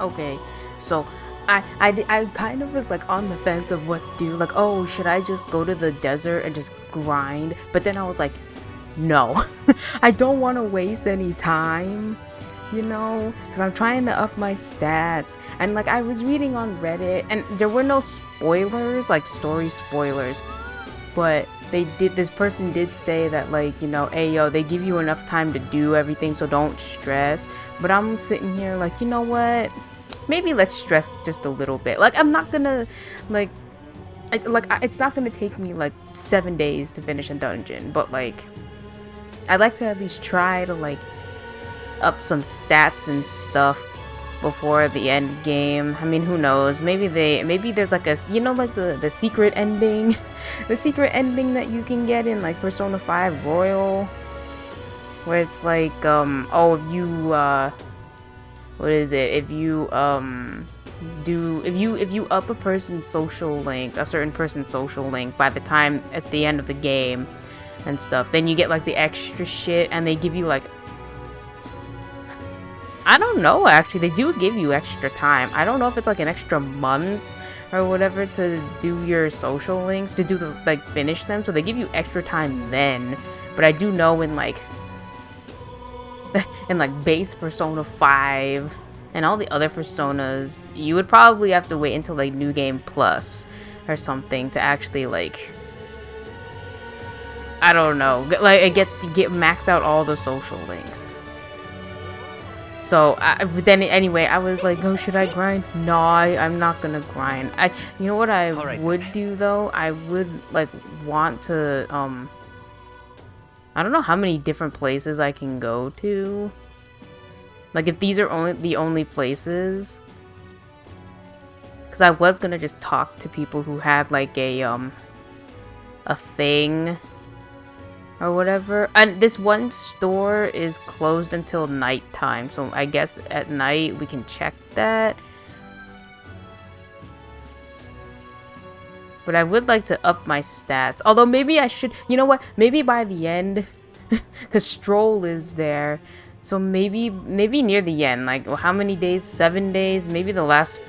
Okay, so I kind of was like on the fence of what to do. Like, oh, should I just go to the desert and just grind? But then I was like, no, I don't want to waste any time, you know, because I'm trying to up my stats. And like, I was reading on Reddit, and there were no spoilers, like story spoilers, but this person did say that, like, you know, hey yo, they give you enough time to do everything, so don't stress. But I'm sitting here like, you know what, maybe let's stress just a little bit. Like, I'm not gonna like it's not gonna take me like 7 days to finish a dungeon, but like I'd like to at least try to like up some stats and stuff before the end game. I mean, who knows? Maybe there's like a, you know, like the secret ending, the secret ending that you can get in like Persona 5 Royal, where it's like oh, if you what is it? If you if you up a person's social link, a certain person's social link by the time at the end of the game and stuff, then you get like the extra shit, and they give you like, I don't know, actually, they do give you extra time. I don't know if it's like an extra month or whatever to do your social links, to do the, like, finish them. So they give you extra time then. But I do know in like, in like base Persona 5 and all the other Personas, you would probably have to wait until like New Game Plus or something to actually like, I don't know, like get max out all the social links. So, but then anyway, I was like, oh, should I grind? No, I'm not gonna grind. You know what I would do though? I would like want to, I don't know how many different places I can go to. Like, if these are the only places. Because I was gonna just talk to people who had like a thing or whatever. And this one store is closed until nighttime, so I guess at night we can check that. But I would like to up my stats. Although maybe I should, you know what? Maybe by the end, because Stroll is there. So maybe near the end, like, well, how many days? 7 days? Maybe the last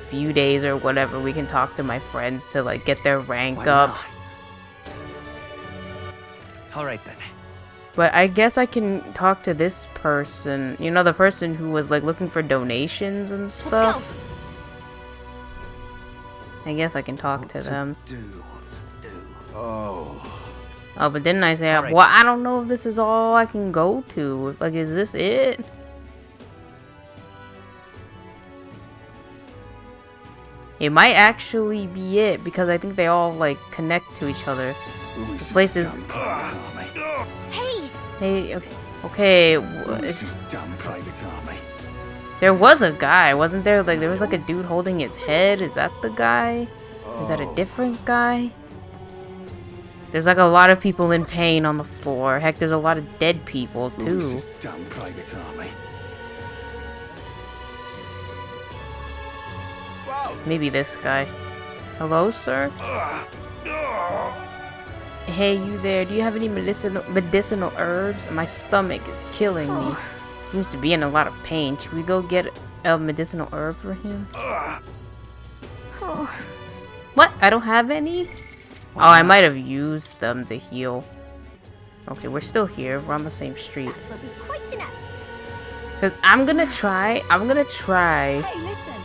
few days or whatever, we can talk to my friends to like get their rank up. Alright then. But I guess I can talk to this person. You know, the person who was like looking for donations and stuff. I guess I can talk to them. Oh, but didn't I say, well, I don't know if this is all I can go to. Like, is this it? It might actually be it, because I think they all like connect to each other. The place is... Hey, okay. There was a guy, wasn't there? Like, there was like a dude holding his head. Is that the guy? Or is that a different guy? There's like a lot of people in pain on the floor. Heck, there's a lot of dead people too. Maybe this guy. Hello, sir? Hey, you there. Do you have any medicinal herbs? My stomach is killing me. Seems to be in a lot of pain. Should we go get a medicinal herb for him? What? I don't have any? Oh, I might have used them to heal. Okay, we're still here. We're on the same street. Because I'm gonna try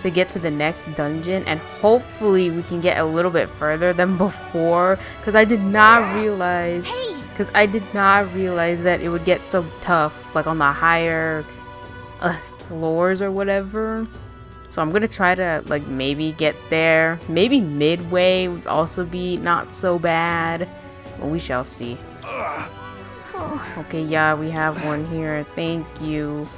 to get to the next dungeon, and hopefully we can get a little bit further than before, because I did not realize that it would get so tough, like on the higher floors or whatever. So I'm gonna try to like maybe get there. Maybe midway would also be not so bad, but we shall see. Okay, yeah, we have one here. Thank you.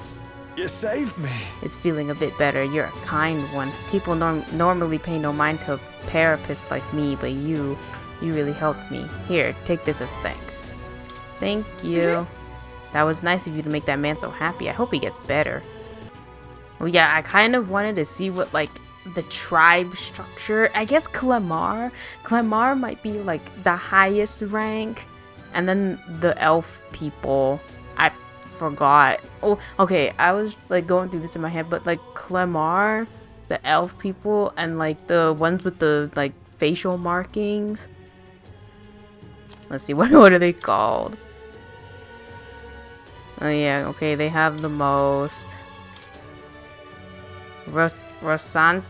you saved me. It's feeling a bit better. You're a kind one. People normally pay no mind to a therapist like me, but you really helped me. Here, take this as thanks. Thank you. That was nice of you to make that man so happy. I hope he gets better. Well, yeah, I kind of wanted to see what, like, the tribe structure. I guess Clemar might be, like, the highest rank. And then the elf people, forgot. Oh, okay. I was like going through this in my head, but like Clemar, the elf people, and like the ones with the like facial markings. Let's see, what are they called? Oh yeah, okay, they have the most. Rosante.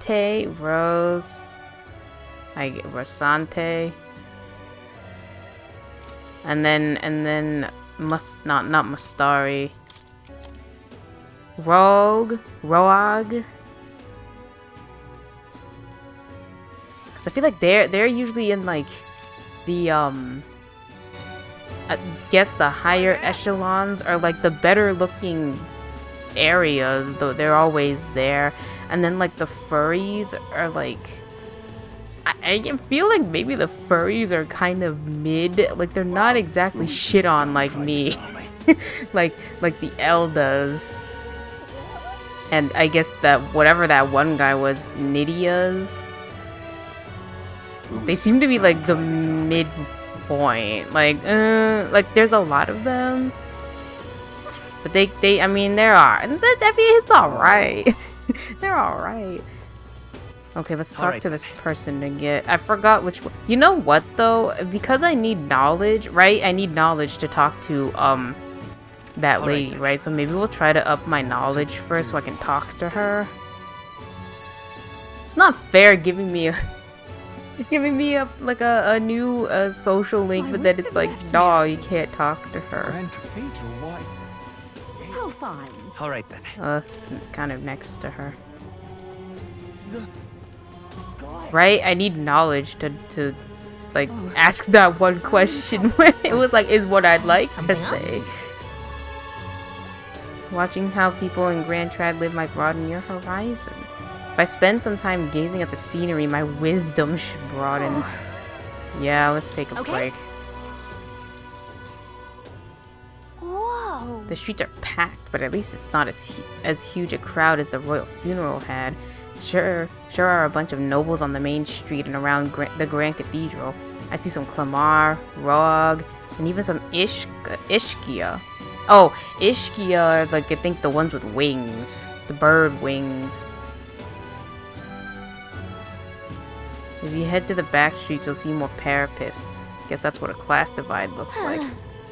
And then not Mustari. Roag. Cause I feel like they're usually in like the I guess the higher echelons are like the better looking areas, though they're always there. And then like the furries are like I feel like maybe the furries are kind of mid, like they're not exactly shit on like me. like the Eldas. And I guess that whatever that one guy was, Nidia's, they seem to be like the mid point. Like there's a lot of them. But they I mean there are. And I mean it's alright. They're alright. Okay, let's talk to this person to get... I forgot which one. You know what, though? Because I need knowledge, right? I need knowledge to talk to, that lady, right? So maybe we'll try to up my knowledge first so I can talk to her. It's not fair giving me a... like, a new social link, but then it's like, no, you can't talk to her. Oh, fine. Alright then. It's kind of next to her. Right? I need knowledge to like ask that one question. It was like, is what I'd like to say. Watching how people in Grand Trad live might broaden your horizons. If I spend some time gazing at the scenery, my wisdom should broaden. Yeah, let's take a break. Whoa. The streets are packed, but at least it's not as huge a crowd as the royal funeral had. Sure are a bunch of nobles on the main street and around the Grand Cathedral. I see some Clemar, Roag, and even some Ishkia. Oh, Ishkia are like, I think the ones with wings. The bird wings. If you head to the back streets, you'll see more Parapists. Guess that's what a class divide looks like.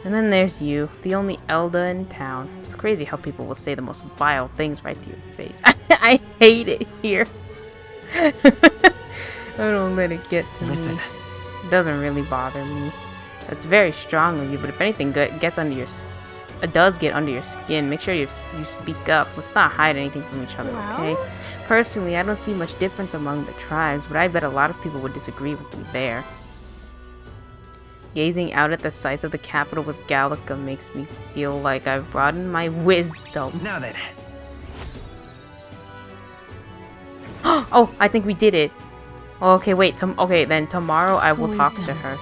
And then there's you, the only Elda in town. It's crazy how people will say the most vile things right to your face. I hate it here. I don't let it get to me. It doesn't really bother me. It's very strong of you, but if anything gets under your does get under your skin, make sure you speak up. Let's not hide anything from each other, okay? Personally, I don't see much difference among the tribes, but I bet a lot of people would disagree with me there. Gazing out at the sights of the capital with Gallica makes me feel like I've broadened my wisdom. Now then. Oh, I think we did it. Okay, wait. Okay, then tomorrow I will talk to her.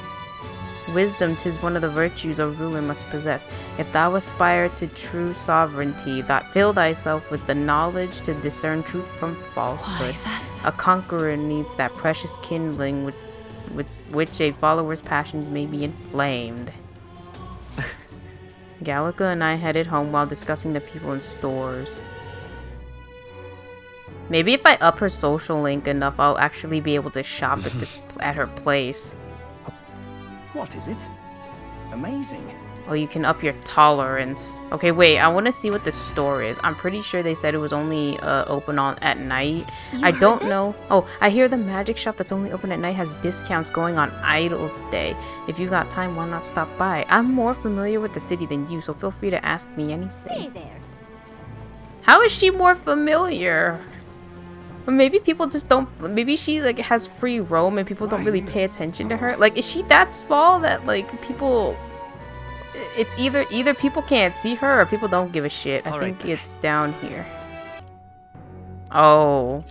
Wisdom, 'tis one of the virtues a ruler must possess. If thou aspire to true sovereignty, fill thyself with the knowledge to discern truth from falsehood. A conqueror needs that precious kindling with which a follower's passions may be inflamed. Gallica and I headed home while discussing the people in stores. Maybe if I up her social link enough, I'll actually be able to shop at her place. What is it? Amazing. Oh, you can up your tolerance. Okay, wait, I want to see what the store is. I'm pretty sure they said it was only open at night. I don't know. Oh, I hear the magic shop that's only open at night has discounts going on Idol's Day. If you got time, why not stop by? I'm more familiar with the city than you, so feel free to ask me anything. Stay there. How is she more familiar? Maybe people just don't. Maybe she like has free roam and people don't really pay attention to her. Like, is she that small that like people? It's either people can't see her or people don't give a shit. I think it's down here. Oh,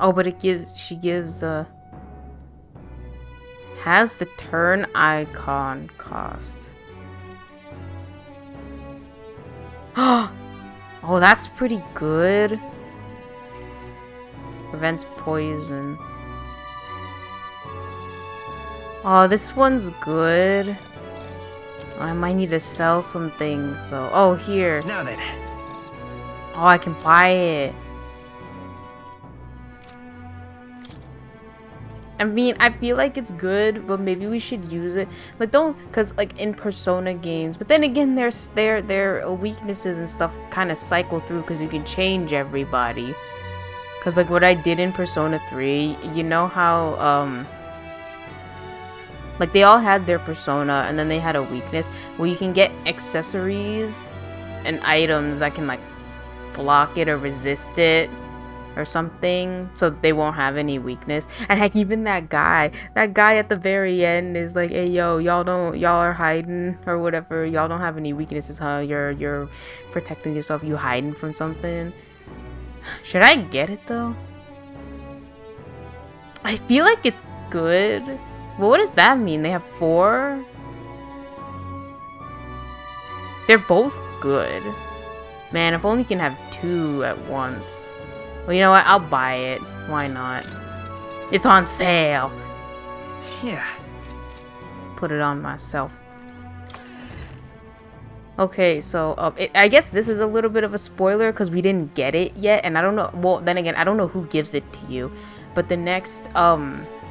but she gives has the turn icon cost. Oh, that's pretty good. Prevents poison. Oh, this one's good. I might need to sell some things though. Oh, here. Now then. Oh, I can buy it. I mean, I feel like it's good, but maybe we should use it. Like, don't, cause like in Persona games. But then again, their weaknesses and stuff kind of cycle through, cause you can change everybody. Cause like what I did in Persona 3, you know how like they all had their persona and then they had a weakness. Well, you can get accessories and items that can like block it or resist it or something, so they won't have any weakness. And heck, even that guy at the very end is like, hey yo, y'all are hiding or whatever, y'all don't have any weaknesses, huh? You're protecting yourself, you hiding from something. Should I get it though? I feel like it's good. Well, what does that mean? They have 4? They're both good. Man, if only you can have 2 at once. Well, you know what? I'll buy it. Why not? It's on sale. Yeah. Put it on myself. Okay, so I guess this is a little bit of a spoiler because we didn't get it yet, and I don't know. Well, then again, I don't know who gives it to you, but the next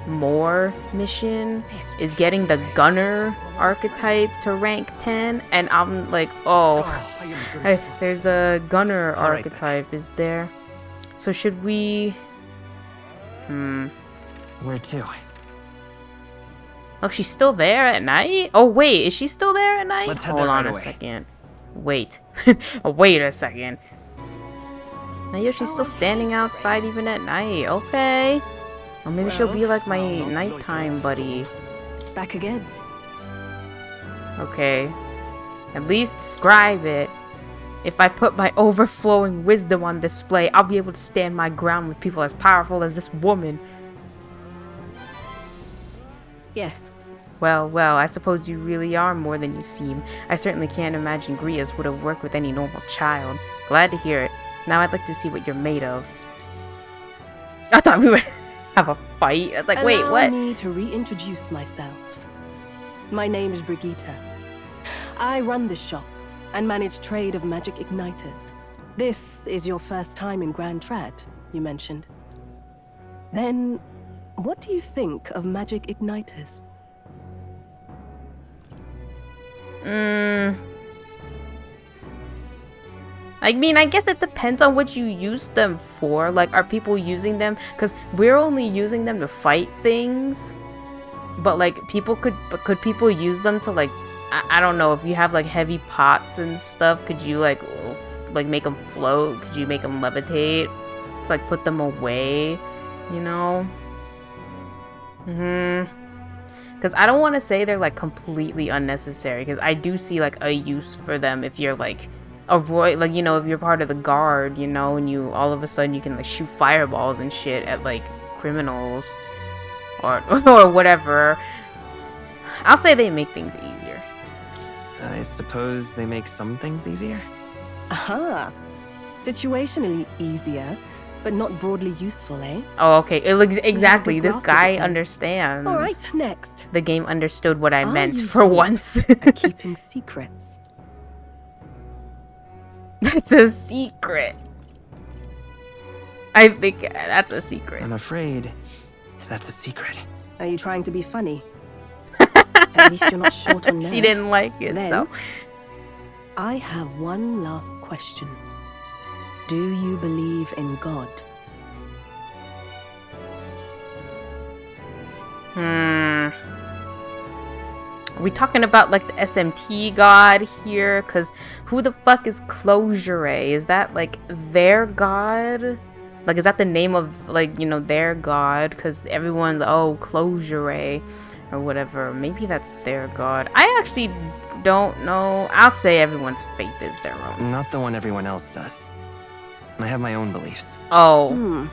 more mission is getting the gunner archetype to rank 10, and I'm like, oh, hey, there's a gunner archetype, is there? So should we Where to? Oh, she's still there at night? Oh wait, is she still there at night? Let's head Hold there on right a away. second. Wait. Oh, wait a second. Now, yo, she's still standing outside even at night. Okay. Well, maybe she'll be like my nighttime buddy. Back again. Okay. At least describe it. If I put my overflowing wisdom on display, I'll be able to stand my ground with people as powerful as this woman. Yes. Well, I suppose you really are more than you seem. I certainly can't imagine Grias would have worked with any normal child. Glad to hear it. Now I'd like to see what you're made of. I thought we would have a fight. I was like, wait, what? Allow me to reintroduce myself. My name is Brigitte. I run this shop and manage trade of magic igniters. This is your first time in Grand Trad, you mentioned. Then, what do you think of magic igniters? I mean, I guess it depends on what you use them for. Like, are people using them? Because we're only using them to fight things. But, like, could people use them to, like, I don't know, if you have, like, heavy pots and stuff, could you, like make them float? Could you make them levitate? Just, like, put them away, you know? Because I don't want to say they're, like, completely unnecessary, because I do see, like, a use for them if you're, like, a roy, like, you know, if you're part of the guard, you know, and you, all of a sudden, you can, like, shoot fireballs and shit at, like, criminals, or whatever. I'll say they make things easier. I suppose they make some things easier? Aha! Situationally easier, but not broadly useful, eh? Oh, okay. Exactly. This grasp of guy it then. understands. All right, next. The game understood what I Are meant you for good once. at keeping secrets? That's a secret. I think that's a secret. I'm afraid that's a secret. Are you trying to be funny? At least you're not short on nerve. She didn't like it, Then, so. I have one last question. Do you believe in God? Are we talking about, like, the SMT god here? Because who the fuck is Closure? Is that, like, their god? Like, is that the name of, like, you know, their god? Because everyone's, oh, Closure or whatever. Maybe that's their god. I actually don't know. I'll say everyone's faith is their own. Not the one everyone else does. I have my own beliefs. Oh.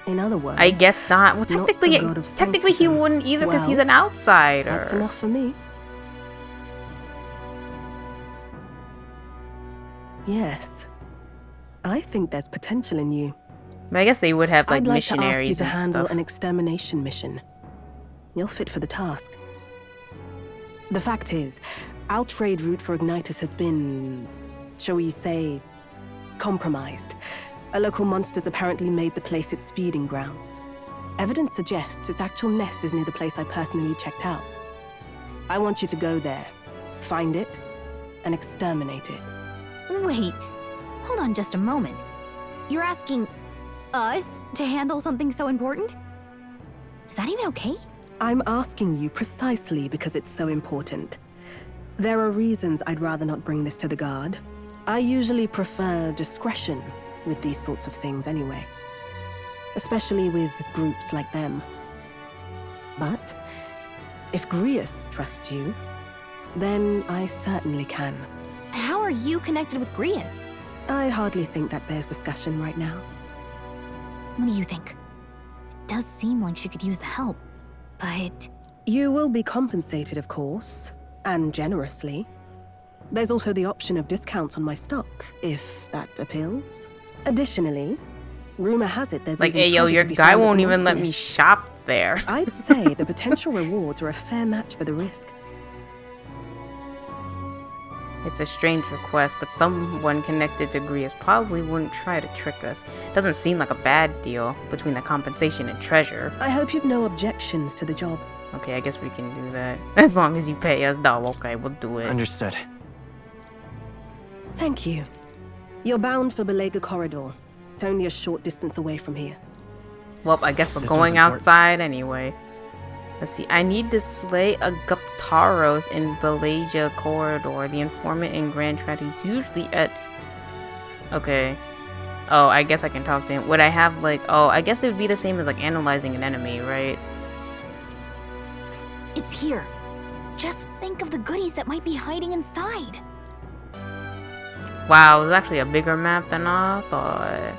In other words, I guess not. Well, not technically, the god of he sanctism. wouldn't either because he's Well, an outsider. that's enough for me. Yes. I think there's potential in you. But I guess they would have, like, I'd like to ask missionaries you to and handle stuff. an extermination mission. You're fit for the task. The fact is, Our trade route for Ignitus has been, shall we say, compromised. A local monster's apparently made the place its feeding grounds. Evidence suggests its actual nest is near the place I personally checked out. I want you to go there, find it, and exterminate it. Wait, hold on just a moment. You're asking us to handle something so important? Is that even okay? I'm asking you precisely because it's so important. There are reasons I'd rather not bring this to the guard. I usually prefer discretion with these sorts of things anyway. Especially with groups like them. But if Grius trusts you, then I certainly can. How are you connected with Grius? I hardly think that bears discussion right now. What do you think? It does seem like she could use the help, but... You will be compensated, of course, and generously. There's also the option of discounts on my stock, if that appeals. Additionally, rumor has it there's Like, even hey, yo, treasure your to be guy found at the won't even monster let me niche. shop there. I'd say the potential rewards are a fair match for the risk. It's a strange request, but someone connected to Grius probably wouldn't try to trick us. Doesn't seem like a bad deal between the compensation and treasure. I hope you've no objections to the job. Okay, I guess we can do that. As long as you pay us. No, okay, we'll do it. Understood. Thank you. You're bound for Belega Corridor. It's only a short distance away from here. Well, I guess we're This one's going important. outside anyway. Let's see. I need to slay a Guptaros in Belagia Corridor. The informant in Grand Trad is usually at... Okay. Oh, I guess I can talk to him. Would I have, like... Oh, I guess it would be the same as, like, analyzing an enemy, right? It's here. Just think of the goodies that might be hiding inside. Wow, it's actually a bigger map than I thought.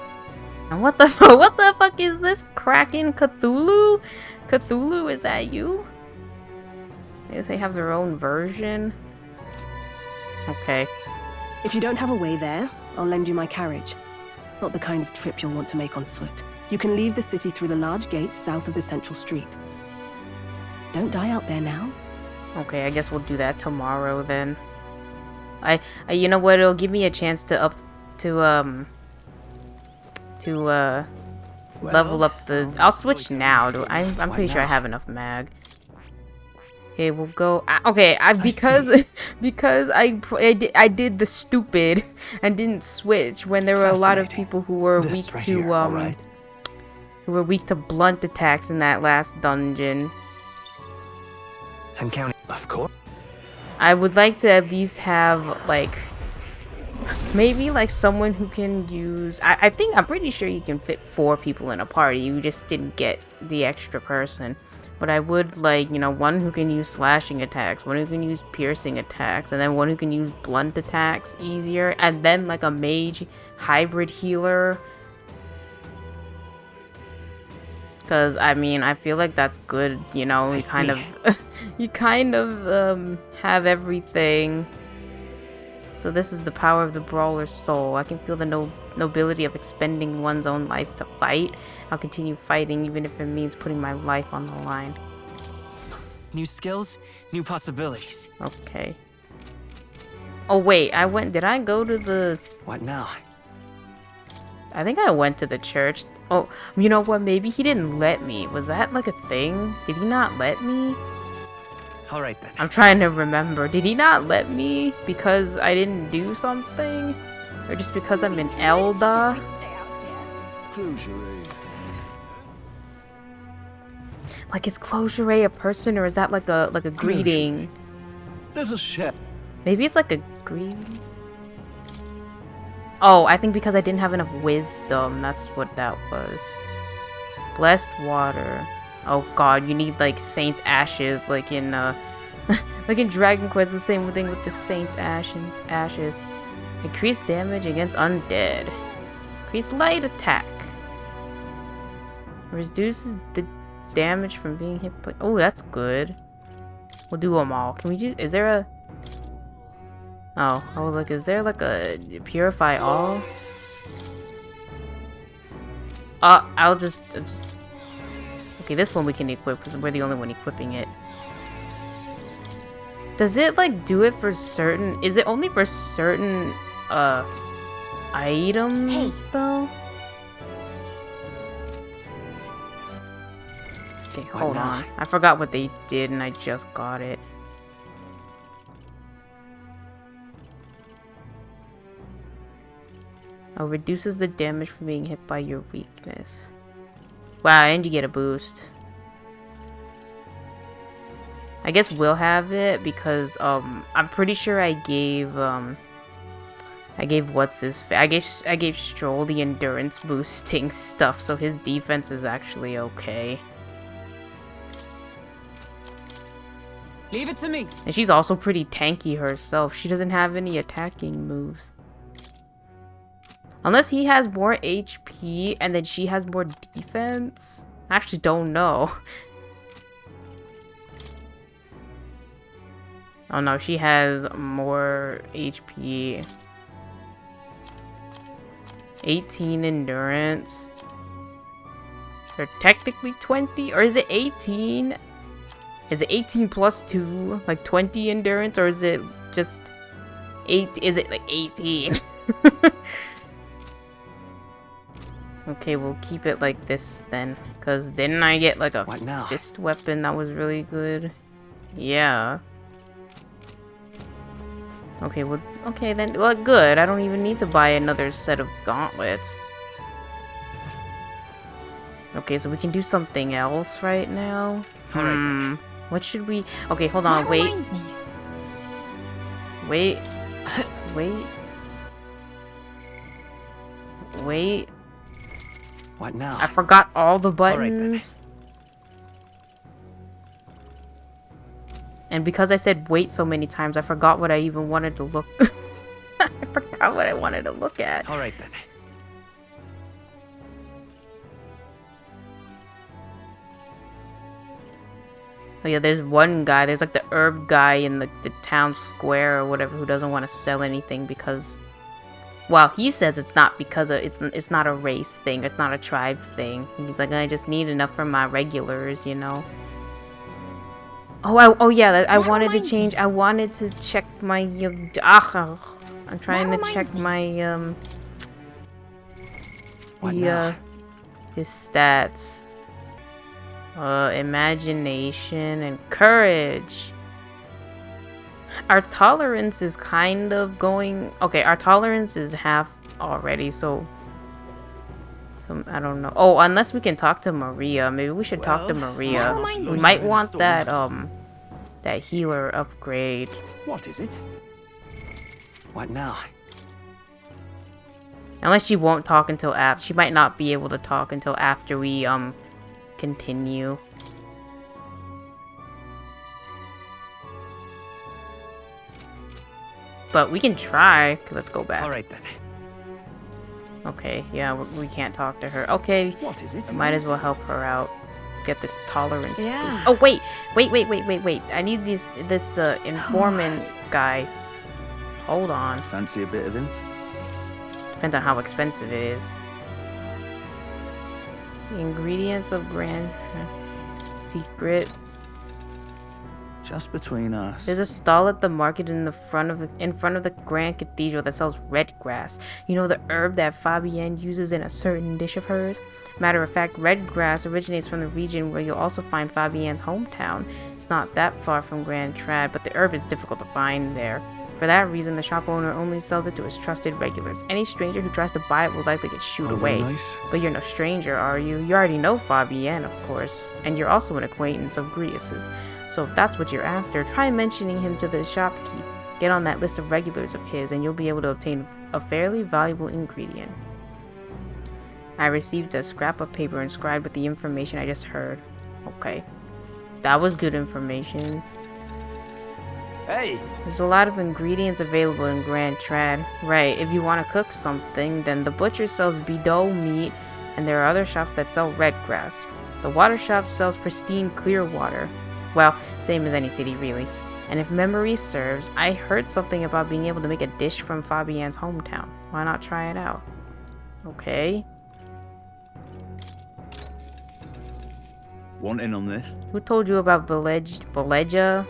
And what the fuck is this? Kraken Cthulhu? Cthulhu, is that you? If they have their own version. Okay. If you don't have a way there, I'll lend you my carriage. Not the kind of trip you'll want to make on foot. You can leave the city through the large gate south of the central street. Don't die out there now. Okay, I guess we'll do that tomorrow then. I you know what? It'll give me a chance to level up the. I'll switch now. I'm pretty sure I have enough mag. Okay, we'll go. Okay, because I did the stupid and didn't switch when there were a lot of people who were weak to who were weak to blunt attacks in that last dungeon. I'm counting. Of course. I would like to at least have, like, maybe, like, someone who can use... I'm pretty sure you can fit 4 people in a party. You just didn't get the extra person. But I would, like, you know, one who can use slashing attacks, one who can use piercing attacks, and then one who can use blunt attacks easier, and then, like, a mage hybrid healer. Because, I mean, I feel like that's good, you know, you kind of have everything. So this is the power of the brawler's soul. I can feel the nobility of expending one's own life to fight. I'll continue fighting even if it means putting my life on the line. New skills, new possibilities. Okay. Oh wait, did I go to the... What now? I think I went to the church. Oh, you know what? Maybe he didn't let me. Was that like a thing? Did he not let me? All right then. I'm trying to remember. Did he not let me because I didn't do something? Or just because I'm in Elda? Like, is Closure a person or is that like a greeting? Let us share. Maybe it's like a greeting? Oh, I think because I didn't have enough wisdom. That's what that was. Blessed water. Oh god, you need like Saint's Ashes, like in like in Dragon Quest, the same thing with the Saint's Ashes. Increased damage against undead. Increased light attack. Reduces the damage from being hit by... Oh, that's good. We'll do them all. Can we do... Is there a... Oh, I was like, is there like a purify all? I'll just... Okay, this one we can equip because we're the only one equipping it. Does it like do it for certain? Is it only for certain items though? Okay, hold on. I forgot what they did and I just got it. Oh, reduces the damage from being hit by your weakness. Wow, and you get a boost. I guess we'll have it because I'm pretty sure I gave I gave Stroll the endurance boosting stuff, so his defense is actually okay. Leave it to me. And she's also pretty tanky herself. She doesn't have any attacking moves. Unless he has more HP and then she has more defense. I actually don't know. Oh no, she has more HP. 18 endurance. Or technically 20? Or is it 18? Is it 18 plus 2? Like 20 endurance? Or is it just 8? Is it like 18? Okay, we'll keep it like this then. Because didn't I get like a fist weapon that was really good? Yeah. Okay, well, okay then. Well, good. I don't even need to buy another set of gauntlets. Okay, so we can do something else right now. What should we... Okay, hold on. That Wait. reminds me. Wait. Wait. Wait. What now? I forgot all the buttons. And because I said wait so many times, I forgot what I even wanted to look. I forgot what I wanted to look at. Alright then. So yeah, there's one guy. There's like the herb guy in the town square or whatever who doesn't want to sell anything because... Well, he says it's not because of, it's not a race thing. It's not a tribe thing. He's like, I just need enough for my regulars, you know. Oh yeah, I wanted to change. I wanted to check my. I'm trying to check my his stats. Imagination and courage. Our tolerance is kind of going... Okay, our tolerance is half already, so I don't know. Oh, unless we can talk to Maria. Maybe we should talk to Maria. We might want that that healer upgrade. What is it? What now? Unless she won't talk until after. She might not be able to talk until after we continue. But we can try. Okay, let's go back. Alright then. Okay, yeah, we can't talk to her. Okay, What is it? might as well help her out. Get this tolerance Yeah. boost. Oh, wait. I need this informant guy. Hold on. Fancy a bit of info? Depends on how expensive it is. The ingredients of Grand Secret. Just between us. There's a stall at the market in front of the Grand Cathedral that sells red grass. You know, the herb that Fabienne uses in a certain dish of hers? Matter of fact, red grass originates from the region where you'll also find Fabienne's hometown. It's not that far from Grand Trad, but the herb is difficult to find there. For that reason, the shop owner only sells it to his trusted regulars. Any stranger who tries to buy it will likely get shooed away. Nice. But you're no stranger, are you? You already know Fabienne, of course, and you're also an acquaintance of Grius's. So if that's what you're after, try mentioning him to the shopkeep. Get on that list of regulars of his, and you'll be able to obtain a fairly valuable ingredient. I received a scrap of paper inscribed with the information I just heard. Okay. That was good information. Hey! There's a lot of ingredients available in Grand Trad. Right, if you want to cook something, then the butcher sells bidou meat, and there are other shops that sell red grass. The water shop sells pristine clear water. Well, same as any city, really. And if memory serves, I heard something about being able to make a dish from Fabienne's hometown. Why not try it out? Okay. Want in on this? Who told you about Beleja?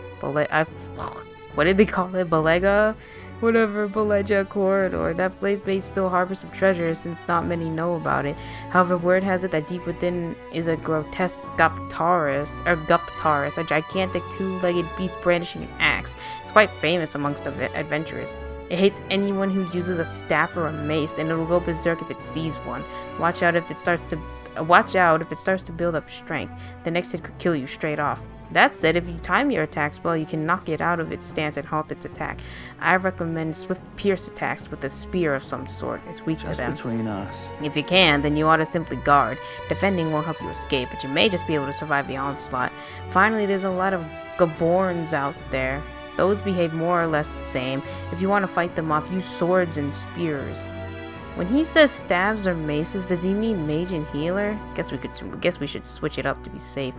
what did they call it? Balega? Whatever, Beleja Corridor. That place may still harbor some treasure since not many know about it. However, word has it that deep within is a grotesque Guptaurus, a gigantic two-legged beast brandishing an axe. It's quite famous amongst adventurers. It hates anyone who uses a staff or a mace, and it'll go berserk if it sees one. Watch out if it starts to build up strength. The next hit could kill you straight off. That said, if you time your attacks well, you can knock it out of its stance and halt its attack. I recommend swift pierce attacks with a spear of some sort. It's weak to them. Just between us. If you can, then you ought to simply guard. Defending won't help you escape, but you may just be able to survive the onslaught. Finally, there's a lot of Gaborns out there. Those behave more or less the same. If you want to fight them off, use swords and spears. When he says stabs or maces, does he mean mage and healer? Guess we should switch it up to be safe.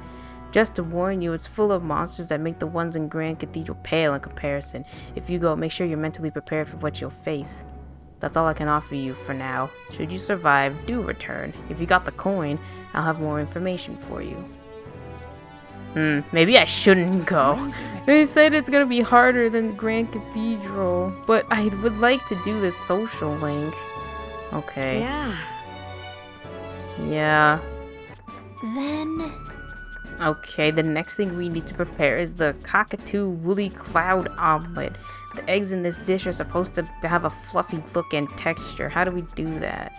Just to warn you, it's full of monsters that make the ones in Grand Cathedral pale in comparison. If you go, make sure you're mentally prepared for what you'll face. That's all I can offer you for now. Should you survive, do return. If you got the coin, I'll have more information for you. Maybe I shouldn't go. They said it's gonna be harder than Grand Cathedral, but I would like to do this social link. Okay. Yeah. Then... Okay, the next thing we need to prepare is the cockatoo woolly cloud omelet. The eggs in this dish are supposed to have a fluffy look and texture. How do we do that?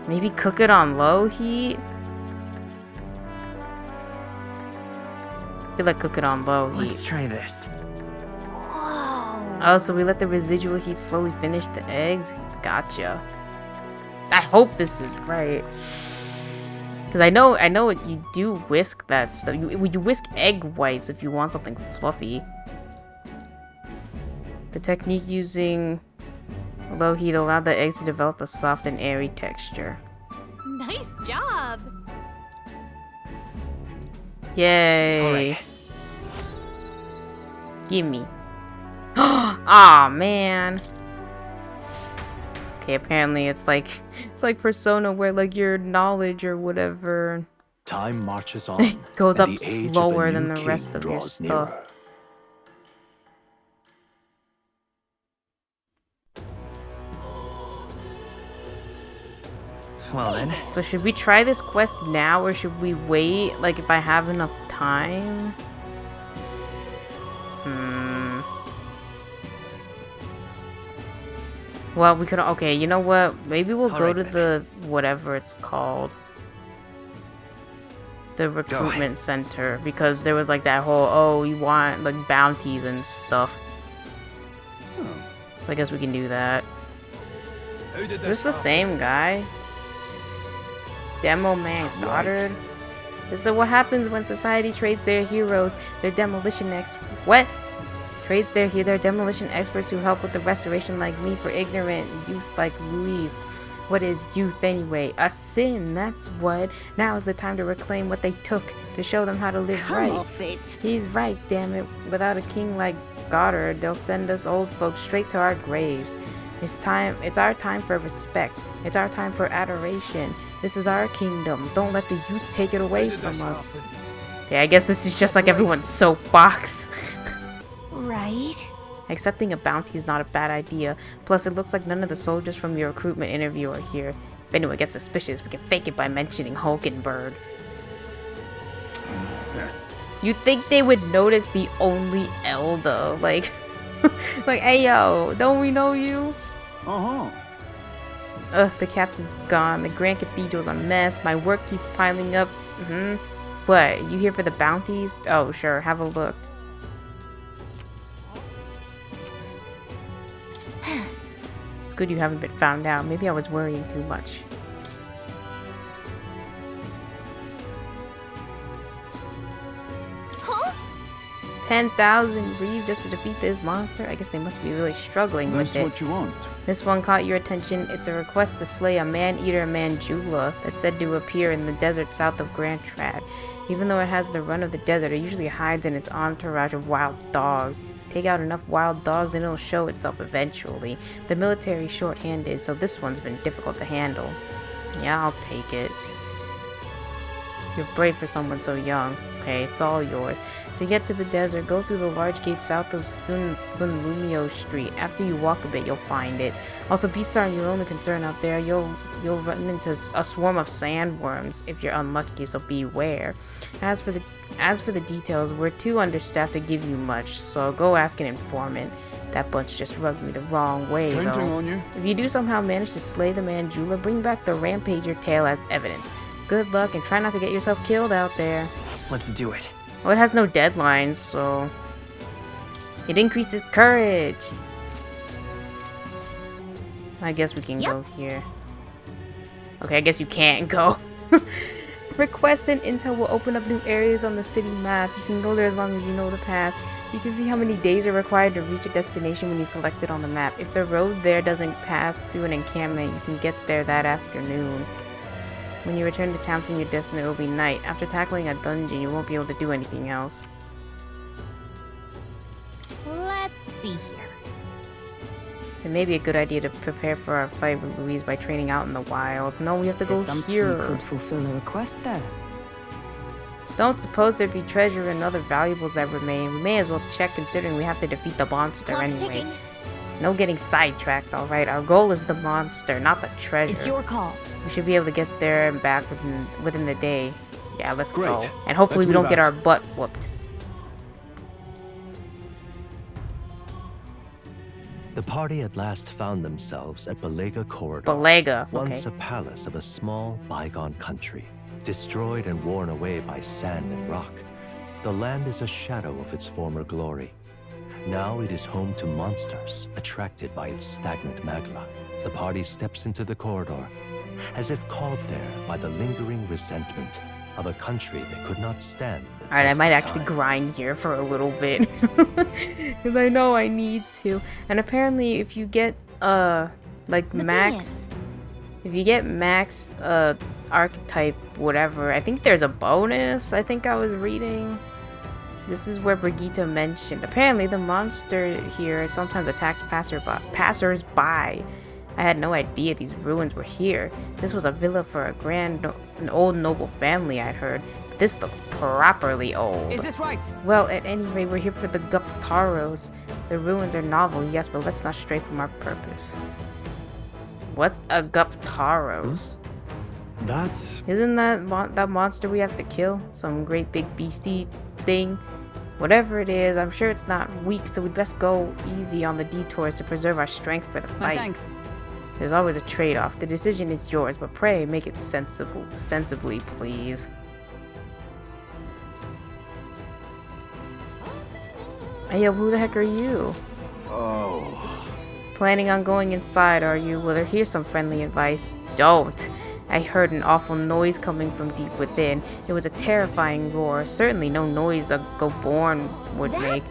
Maybe cook it on low heat? I feel like cook it on low heat. Let's try this. Whoa. Oh, so we let the residual heat slowly finish the eggs? Gotcha. I hope this is right. Because I know you do whisk that stuff. You whisk egg whites if you want something fluffy. The technique using low heat allowed the eggs to develop a soft and airy texture. Nice job. Yay. All right. Gimme. Aw, man. Okay, apparently it's like Persona where like your knowledge or whatever Time marches on. goes and up the age of slower the than new the king rest of your draws stuff. nearer. Well then, So should we try this quest now or should we wait? Like if I have enough time? Well, we could. Okay, you know what? Maybe we'll go Alright to then. the whatever it's called, the recruitment center, because there was like that whole you want like bounties and stuff. So I guess we can do that. Is this the same guy? Demo Man Goddard? This is what happens when society trades their heroes, their demolition trades their demolition experts who help with the restoration like me for ignorant youth like Louise. What is youth anyway? A sin, that's what. Now is the time to reclaim what they took, to show them how to live right. He's right, damn it. Without a king like Goddard, they'll send us old folks straight to our graves. It's our time for respect. It's our time for adoration. This is our kingdom. Don't let the youth take it away from us. Yeah, I guess this is just like everyone's soapbox. Right? Accepting a bounty is not a bad idea. Plus, it looks like none of the soldiers from your recruitment interview are here. If anyone gets suspicious, we can fake it by mentioning Hulkenberg. You'd think they would notice the only Elder. Like, like, hey yo, don't we know you? Ugh, the captain's gone. The Grand Cathedral's a mess. My work keeps piling up. What, you here for the bounties? Oh, sure, have a look. It's good you haven't been found out. Maybe I was worrying too much. Huh? 10,000 Reeve just to defeat this monster? I guess they must be really struggling with it. What you want? This one caught your attention. It's a request to slay a man-eater Manjula that's said to appear in the desert south of Grand Trad. Even though it has the run of the desert, it usually hides in its entourage of wild dogs. Take out enough wild dogs and it'll show itself eventually. The military's short-handed, so this one's been difficult to handle. Yeah, I'll take it. You're brave for someone so young. Okay, it's all yours. To get to the desert, go through the large gate south of Sunlumio Street. After you walk a bit, you'll find it. Also, beasts aren't your only concern out there. You'll run into a swarm of sandworms if you're unlucky, so beware. As for the details, we're too understaffed to give you much, so go ask an informant. That bunch just rubbed me the wrong way, Counting though. on you. If you do somehow manage to slay the Manjula, bring back the Rampager tail as evidence. Good luck and try not to get yourself killed out there. Let's do it. Well, it has no deadline, so... It increases courage! I guess we can go here. Okay, I guess you can't go. Request and intel will open up new areas on the city map. You can go there as long as you know the path. You can see how many days are required to reach a destination when you select it on the map. If the road there doesn't pass through an encampment, you can get there that afternoon. When you return to town from your destination, it will be night. After tackling a dungeon, you won't be able to do anything else. Let's see here. It may be a good idea to prepare for our fight with Louise by training out in the wild. No, we have to go here. could fulfill a request there. Don't suppose there'd be treasure and other valuables that remain. We may as well check considering we have to defeat the monster Clock's anyway. ticking. No getting sidetracked, alright? Our goal is the monster, not the treasure. It's your call. We should be able to get there and back within the day. Yeah, let's Great. go. And hopefully Let's we don't move get out. our butt whooped. The party at last found themselves at Balega Corridor. Balega, okay. Once a palace of a small, bygone country, destroyed and worn away by sand and rock. The land is a shadow of its former glory. Now it is home to monsters, attracted by its stagnant magma. The party steps into the corridor, as if called there by the lingering resentment of a country that could not stand the Alright, I test might of actually time. grind here for a little bit. Because I know I need to. And apparently if you get, like max... If you get max, archetype whatever, I think there's a bonus, I think I was reading. This is where Brigitte mentioned. Apparently the monster here sometimes attacks passers-by. I had no idea these ruins were here. This was a villa for an old noble family, I'd heard. But this looks properly old. Is this right? Well, at any rate, we're here for the Guptaros. The ruins are novel, yes, but let's not stray from our purpose. What's a Guptaros? That's... Isn't that that monster we have to kill? Some great big beastie thing? Whatever it is, I'm sure it's not weak, so we'd best go easy on the detours to preserve our strength for the No fight. thanks. There's always a trade-off. The decision is yours, but pray make it sensibly, please. Hey, yo, who the heck are you? Oh... Planning on going inside, are you? Well, here's some friendly advice. Don't. I heard an awful noise coming from deep within. It was a terrifying roar. Certainly no noise a Goborn would make.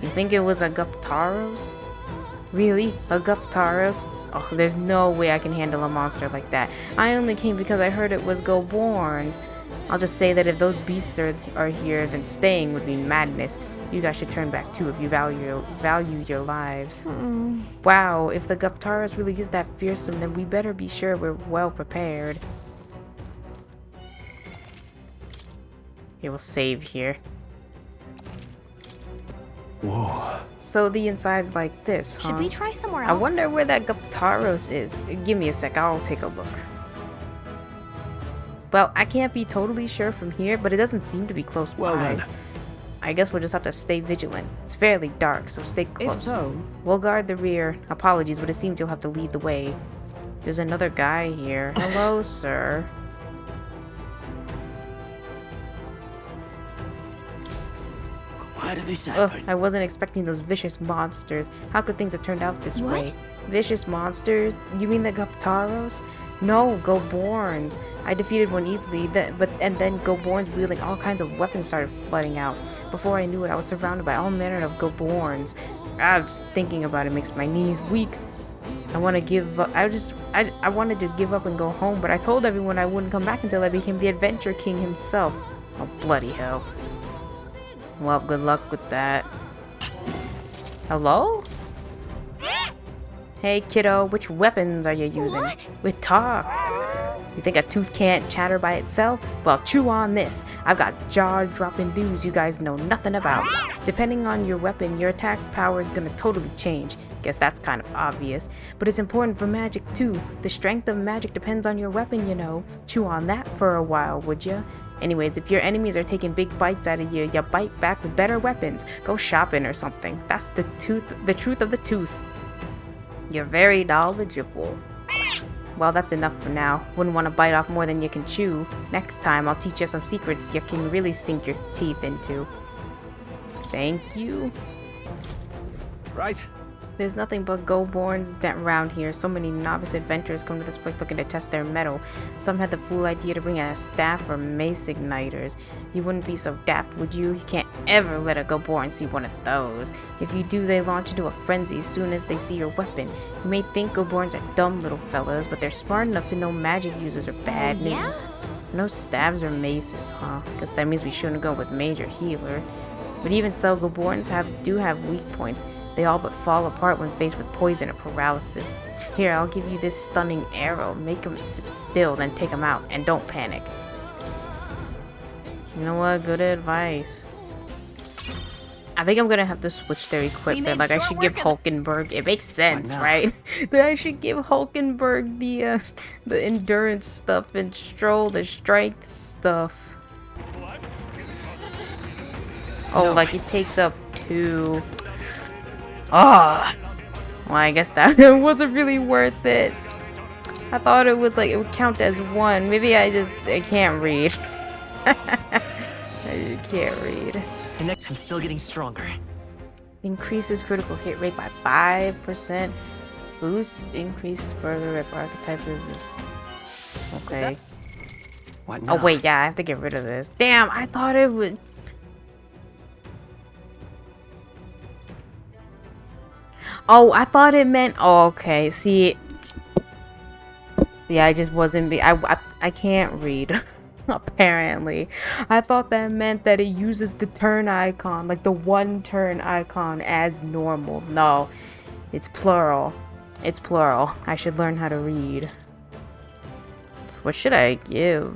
You think it was a Guptaros? Really? A Guptaros? Oh, there's no way I can handle a monster like that. I only came because I heard it was Goborns. I'll just say that if those beasts are here, then staying would be madness. You guys should turn back too if you value your lives. Wow, if the Guptaros really is that fearsome, then we better be sure we're well prepared. Okay, we'll save here. Whoa. So the inside's like this, huh? Should we try somewhere I else? wonder where that Guptaros is. Give me a sec, I'll take a look. Well, I can't be totally sure from here, but it doesn't seem to be close Well by. then. I guess we'll just have to stay vigilant. It's fairly dark, so stay close. If so, We'll guard the rear. Apologies, but it seems you'll have to lead the way. There's another guy here. Hello, sir. Why did this Ugh, happen? I wasn't expecting those vicious monsters. How could things have turned out this What? way? Vicious monsters? You mean the Guptaros? No, Goborns. I defeated one easily, and then Goborns wielding all kinds of weapons started flooding out. Before I knew it, I was surrounded by all manner of Goborns. Just thinking about it makes my knees weak. I want to give up. I want to just give up and go home, but I told everyone I wouldn't come back until I became the Adventure King himself. Oh, bloody hell. Well, good luck with that. Hello? Hey, kiddo, which weapons are you using? What? We talked. You think a tooth can't chatter by itself? Well, chew on this. I've got jaw-dropping news you guys know nothing about. Depending on your weapon, your attack power is gonna totally change. Guess that's kind of obvious. But it's important for magic too. The strength of magic depends on your weapon, you know. Chew on that for a while, would ya? Anyways, if your enemies are taking big bites out of you, you bite back with better weapons. Go shopping or something. That's the truth of the tooth. You're very knowledgeable. Well, that's enough for now. Wouldn't want to bite off more than you can chew. Next time, I'll teach you some secrets you can really sink your teeth into. Thank you. Right? There's nothing but go-borns around here. So many novice adventurers come to this place looking to test their mettle. Some had the fool idea to bring a staff or mace igniters. You wouldn't be so daft, would you? You can't ever let a go-born see one of those. If you do, they launch into a frenzy as soon as they see your weapon. You may think go-borns are dumb little fellas, but they're smart enough to know magic users are bad news. Yeah? No staves or maces, huh? Guess that means we shouldn't go with major healer. But even so, go-borns do have weak points. They all but fall apart when faced with poison or paralysis. Here, I'll give you this stunning arrow. Make them sit still, then take them out, and don't panic. You know what? Good advice. I think I'm gonna have to switch their equipment. Like, I should give Hulkenberg. It makes sense, right? That I should give Hulkenberg the endurance stuff and Stroll the strength stuff. Oh, like it takes up 2. Ah, well, I guess that wasn't really worth it. I thought it was like it would count as 1. Maybe I can't read. I can't read. I'm still getting stronger. Increases critical hit rate by 5%. Boost increases further if archetype is this. Okay. What now? Oh wait, yeah, I have to get rid of this. Damn, I thought it would. Oh, I thought it meant. Oh, okay. See, yeah, I just wasn't. I can't read. Apparently, I thought that meant that it uses the turn icon, like the 1 turn icon, as normal. No, it's plural. It's plural. I should learn how to read. So what should I give?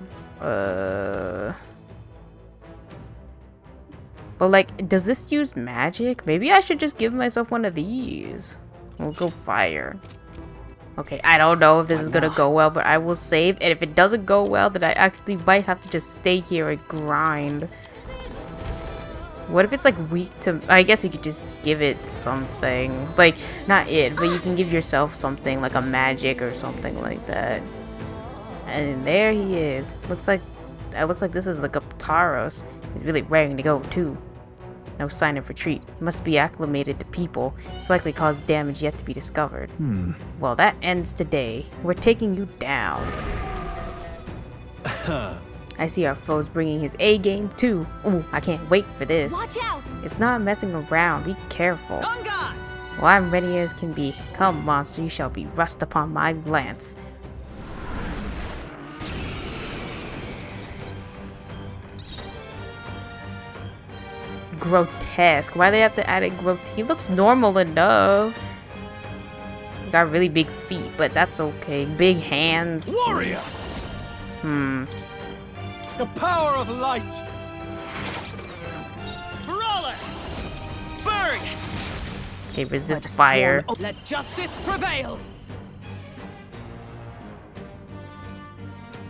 But like, does this use magic? Maybe I should just give myself one of these. We'll go fire. Okay, I don't know if this is gonna go well, but I will save. And if it doesn't go well, then I actually might have to just stay here and grind. What if it's like weak to... I guess you could just give it something. Like, not it, but you can give yourself something like a magic or something like that. And there he is. Looks like this is like a Taros. He's really raring to go too. No sign of retreat. He must be acclimated to people. It's likely caused damage yet to be discovered. Well, that ends today. We're taking you down. I see our foes bringing his A game too. Ooh, I can't wait for this. Watch out! It's not messing around. Be careful. On guard! Well, I'm ready as can be. Come, monster, you shall be rust upon my lance. Grotesque. Why do they have to add it grotesque? He looks normal enough. He got really big feet, but that's okay. Big hands. Warrior! The power of light! Brawler! Burn! They resist fire. Let justice prevail!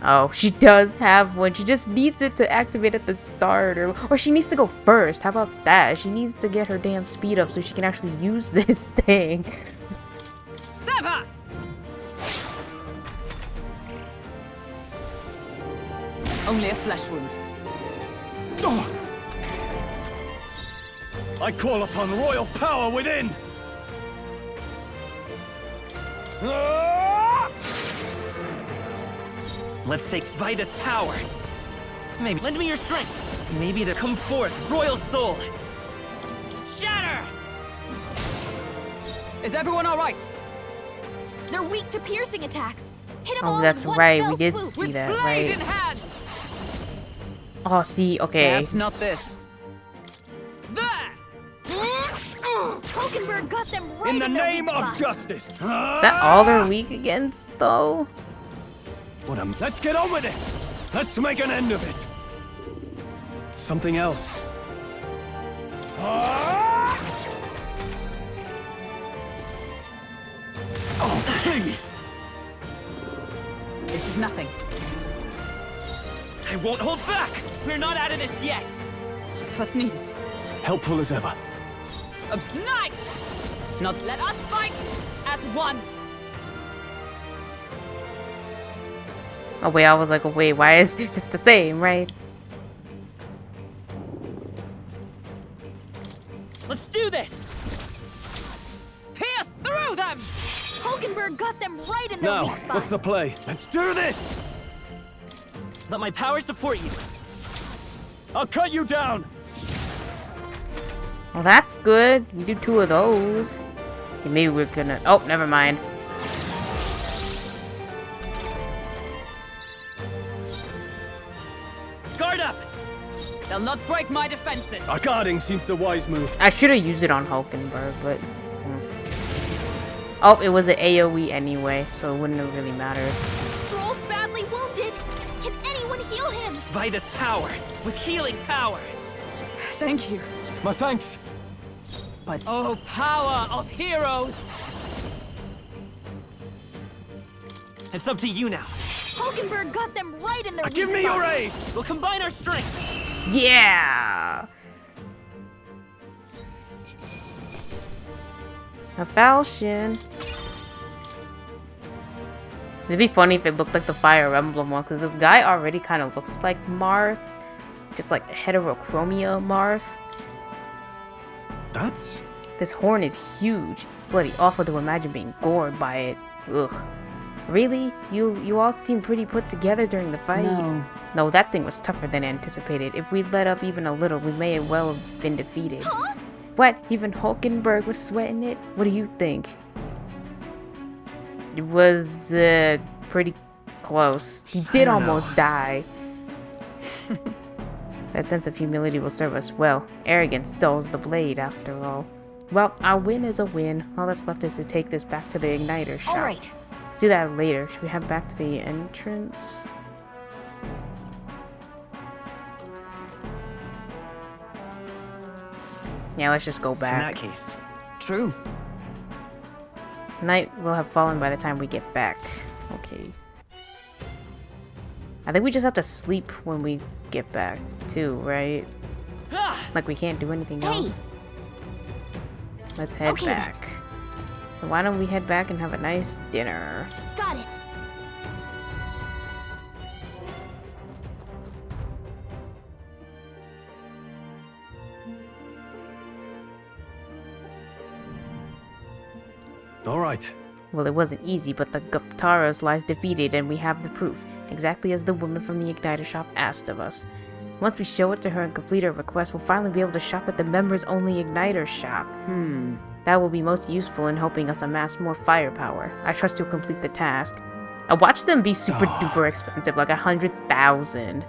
Oh, she does have one. She just needs it to activate at the start. Or she needs to go first. How about that? She needs to get her damn speed up so she can actually use this thing. Sever! Only a flesh wound. I call upon royal power within! Let's take Vitus power. Maybe lend me your strength. Maybe to come forth, royal soul. Shatter! Is everyone all right? They're weak to piercing attacks. Hit them Oh, all that's in one right. fell We did swoop. see With that, blade right? in hand! Oh, see, okay. Perhaps not this. There! Hulkenberg got them right In the their name weak of spot. justice! Is that all they're weak against, though? What a... Let's get on with it! Let's make an end of it! Something else. Ah! Oh, please! This is nothing. I won't hold back! We're not out of this yet! Twas needed. Helpful as ever. Night! Not let us fight as one! Oh wait, I was like, oh wait, why is it's the same, right? Let's do this! Pierce through them! Hulkenberg got them right in their Now, weak spot. what's the play? Let's do this! Let my power support you. I'll cut you down! Well, that's good. You do 2 of those. Okay, maybe we're gonna... Oh, never mind. Guard up! They'll not break my defenses. Our guarding seems the wise move. I should have used it on Hulkenberg, but... Oh, it was an AoE anyway, so it wouldn't have really mattered. Stroll's badly wounded. Can anyone heal him? By this power, with healing power. Thank you. My thanks. But oh, power of heroes! It's up to you now. Hulkenberg got them right in their Give weak me spot. your aid! We'll combine our strength. Yeah! A falchion. It'd be funny if it looked like the Fire Emblem one, because this guy already kind of looks like Marth. Just like heterochromia Marth. That's... This horn is huge. Bloody awful to imagine being gored by it. Ugh. Really? You all seem pretty put together during the fight. No, that thing was tougher than anticipated. If we'd let up even a little, we may have well have been defeated. Huh? What? Even Hulkenberg was sweating it? What do you think? It was pretty close. He did almost die. That sense of humility will serve us well. Arrogance dulls the blade, after all. Well, our win is a win. All that's left is to take this back to the igniter shop. All right. Let's do that later. Should we head back to the entrance? Yeah, let's just go In back. that case, True. Night will have fallen by the time we get back. Okay. I think we just have to sleep when we get back, too, right? Like, we can't do anything Hey. else. Let's head Okay, then. back. So why don't we head back and have a nice dinner? Got it. All right. Well, it wasn't easy, but the Guptaros lies defeated, and we have the proof, exactly as the woman from the Igniter shop asked of us. Once we show it to her and complete her request, we'll finally be able to shop at the members-only Igniter shop. That will be most useful in helping us amass more firepower. I trust you'll complete the task. I watched them be super duper expensive, like 100,000.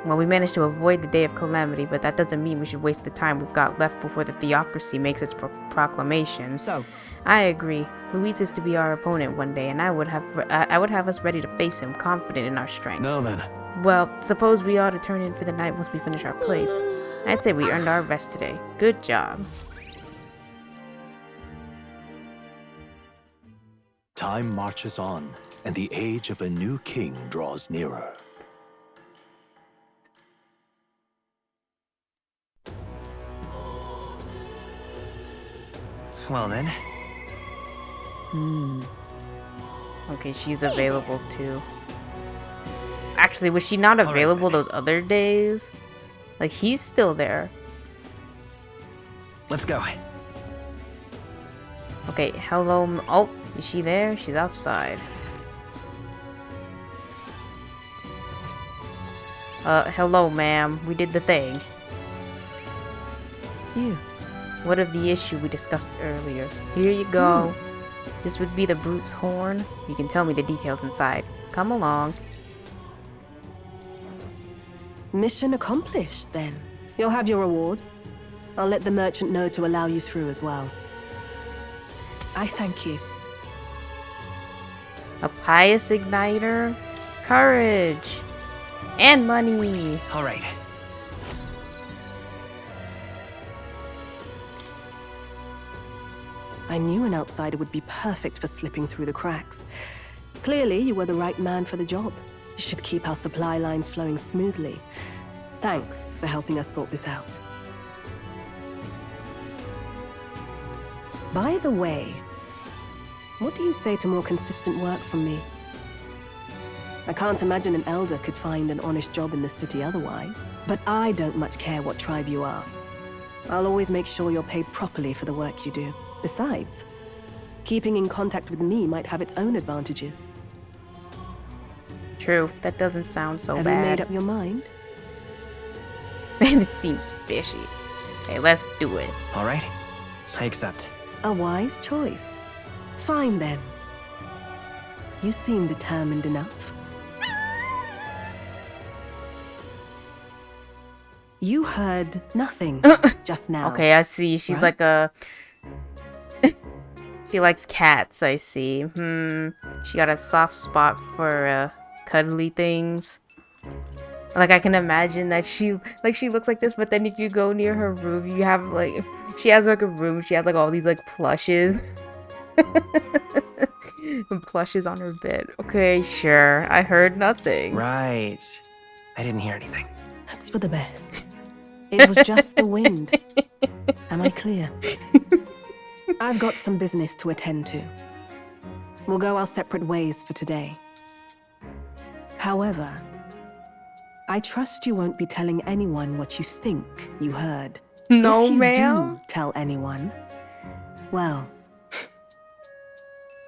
Well, we managed to avoid the day of calamity, but that doesn't mean we should waste the time we've got left before the Theocracy makes its proclamation. So, I agree. Luis is to be our opponent one day, and I would have us ready to face him, confident in our strength. Now then. Well, suppose we ought to turn in for the night once we finish our plates. I'd say we earned our rest today. Good job. Time marches on, and the age of a new king draws nearer. well then. Okay, she's available too. Actually, was she not available those other days? Like, he's still there. Let's go. Okay, hello. Oh, is she there? She's outside. Hello, ma'am. We did the thing. You. What of the issue we discussed earlier? Here you go. This would be the brute's horn. You can tell me the details inside. Come along. Mission accomplished, then. You'll have your reward. I'll let the merchant know to allow you through as well. I thank you. A pious igniter, courage, and money. All right. I knew an outsider would be perfect for slipping through the cracks. Clearly, you were the right man for the job. You should keep our supply lines flowing smoothly. Thanks for helping us sort this out. By the way, what do you say to more consistent work from me? I can't imagine an elder could find an honest job in the city otherwise. But I don't much care what tribe you are. I'll always make sure you're paid properly for the work you do. Besides, keeping in contact with me might have its own advantages. True, that doesn't sound so Have bad. you made up your mind? It seems fishy. Okay, let's do it. All right. I accept. A wise choice. Fine then. You seem determined enough. You heard nothing just now. Okay, I see. She's right? like a... She likes cats, I see. She got a soft spot for cuddly things. Like, I can imagine that she looks like this, but then if you go near her room, you have like... She has like a room, she has like all these like plushes. And plushes on her bed. Okay, sure. I heard nothing. Right. I didn't hear anything. That's for the best. It was just the wind. Am I clear? I've got some business to attend to. We'll go our separate ways for today. However, I trust you won't be telling anyone what you think you heard. No, if you ma'am. do tell anyone, well,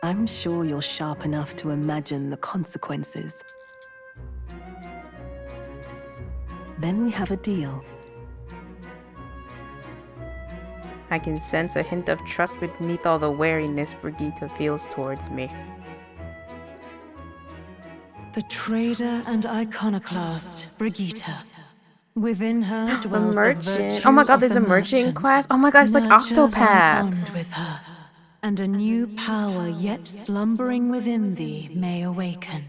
I'm sure you're sharp enough to imagine the consequences. Then we have a deal. I can sense a hint of trust beneath all the wariness Brigitte feels towards me. The trader and iconoclast, Brigitte. Within her A dwells the merchant. virtue Oh my god, of there's the a merchant merchant. class. Oh my god, it's like Nurture thy Octopath. bond with her, and a new power yet slumbering within thee may awaken.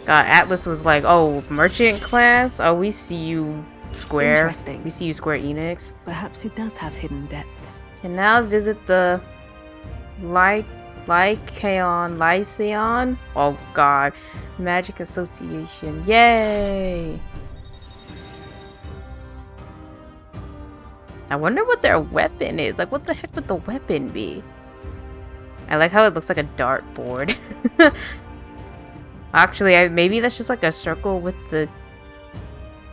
God, Atlas was like, oh, merchant class? Oh, we see you, Square. Interesting. We see you, Square Enix. Perhaps it does have hidden depths. Can now visit the Lycaon. Oh god. Magic Association. Yay! I wonder what their weapon is. Like, what the heck would the weapon be? I like how it looks like a dartboard. Actually, maybe that's just like a circle with the...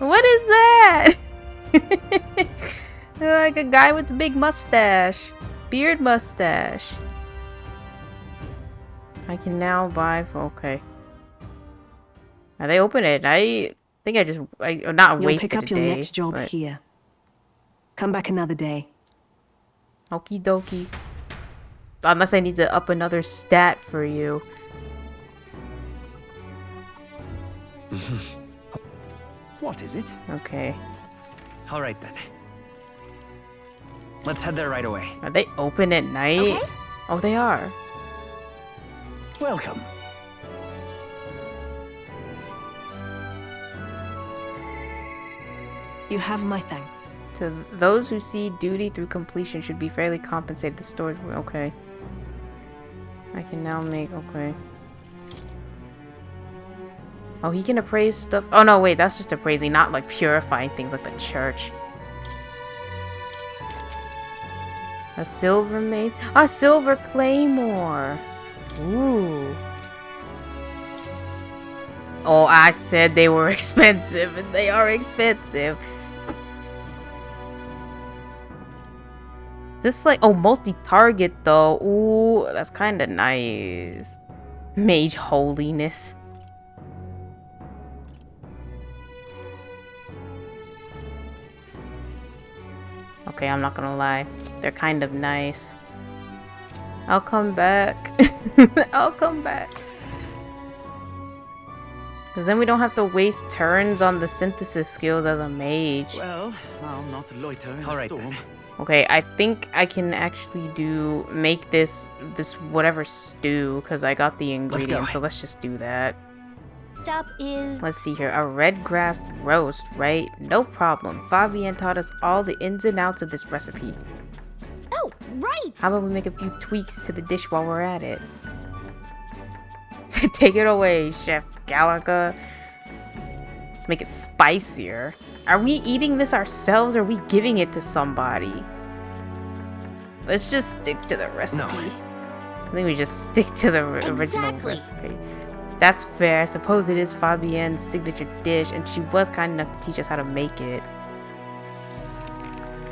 What is that? Like a guy with a big mustache. Beard mustache. I can now buy... Okay. Now they open it. I think I not You'll wasted pick up a your day, next job but- here. Come back another day. Okie dokie. Unless I need to up another stat for you. What is it? Okay. All right then. Let's head there right away. Are they open at night? Okay. Oh, they are. Welcome. You have my thanks. To those who see duty through completion should be fairly compensated. The stores were okay. I can now make okay. Oh, he can appraise stuff. Oh no, wait, that's just appraising, not like purifying things like the church. A silver mace. A silver claymore. Ooh. Oh, I said they were expensive, and they are expensive. Is this like, oh, multi-target though? Ooh, that's kind of nice. Mage holiness. Okay, I'm not gonna lie. They're kind of nice. I'll come back. I'll come back. Because then we don't have to waste turns on the synthesis skills as a mage. Well, I'll not loiter in All a right storm. then. Okay, I think I can actually make this whatever stew because I got the ingredients. So let's just do that. Step is... Let's see here. A red grass roast, right? No problem. Fabienne taught us all the ins and outs of this recipe. Oh, right! How about we make a few tweaks to the dish while we're at it? Take it away, Chef Gallica. Let's make it spicier. Are we eating this ourselves or are we giving it to somebody? Let's just stick to the recipe. No. I think we just stick to the original recipe. That's fair. I suppose it is Fabienne's signature dish, and she was kind enough to teach us how to make it.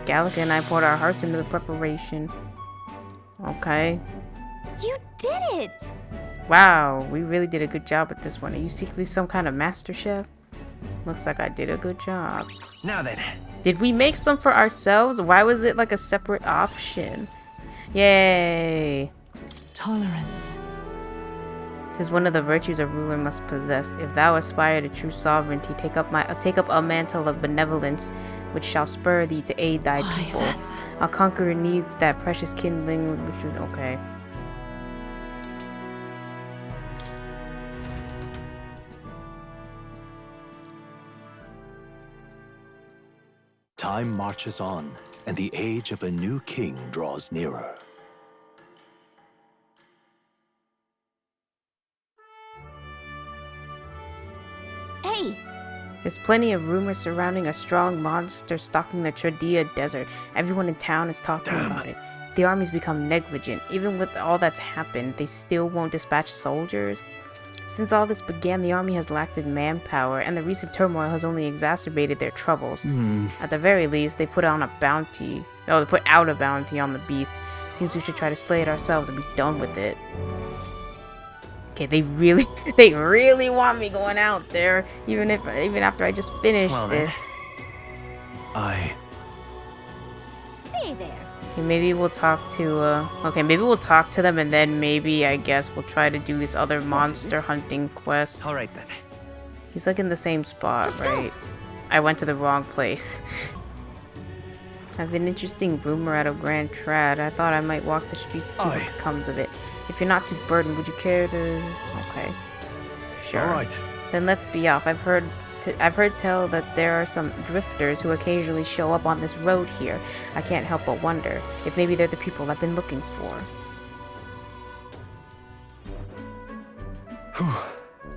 Gallica and I poured our hearts into the preparation. Okay. You did it! Wow, we really did a good job at this one. Are you secretly some kind of master chef? Looks like I did a good job. Now then. Did we make some for ourselves? Why was it like a separate option? Yay! Tolerance. 'Tis one of the virtues a ruler must possess. If thou aspire to true sovereignty, take up a mantle of benevolence, which shall spur thee to aid thy people. A conqueror needs that precious kindling with which you... Okay. Time marches on, and the age of a new king draws nearer. Hey! There's plenty of rumors surrounding a strong monster stalking the Tradia Desert. Everyone in town is talking about it. The army's become negligent. Even with all that's happened, they still won't dispatch soldiers. Since all this began, the army has lacked in manpower, and the recent turmoil has only exacerbated their troubles. At the very least, they put out a bounty on the beast. Seems we should try to slay it ourselves and be done with it. Okay, they really want me going out there, even after I just finished this. Stay there. Okay, maybe we'll talk to maybe we'll talk to them, and then maybe I guess we'll try to do this other monster hunting quest. All right then. He's like in the same spot, right? I went to the wrong place. I have an interesting rumor out of Grand Trad. I thought I might walk the streets to see what comes of it. If you're not too burdened, would you care to... Okay. Sure. All right. Then let's be off. I've heard tell that there are some drifters who occasionally show up on this road here. I can't help but wonder if maybe they're the people I've been looking for.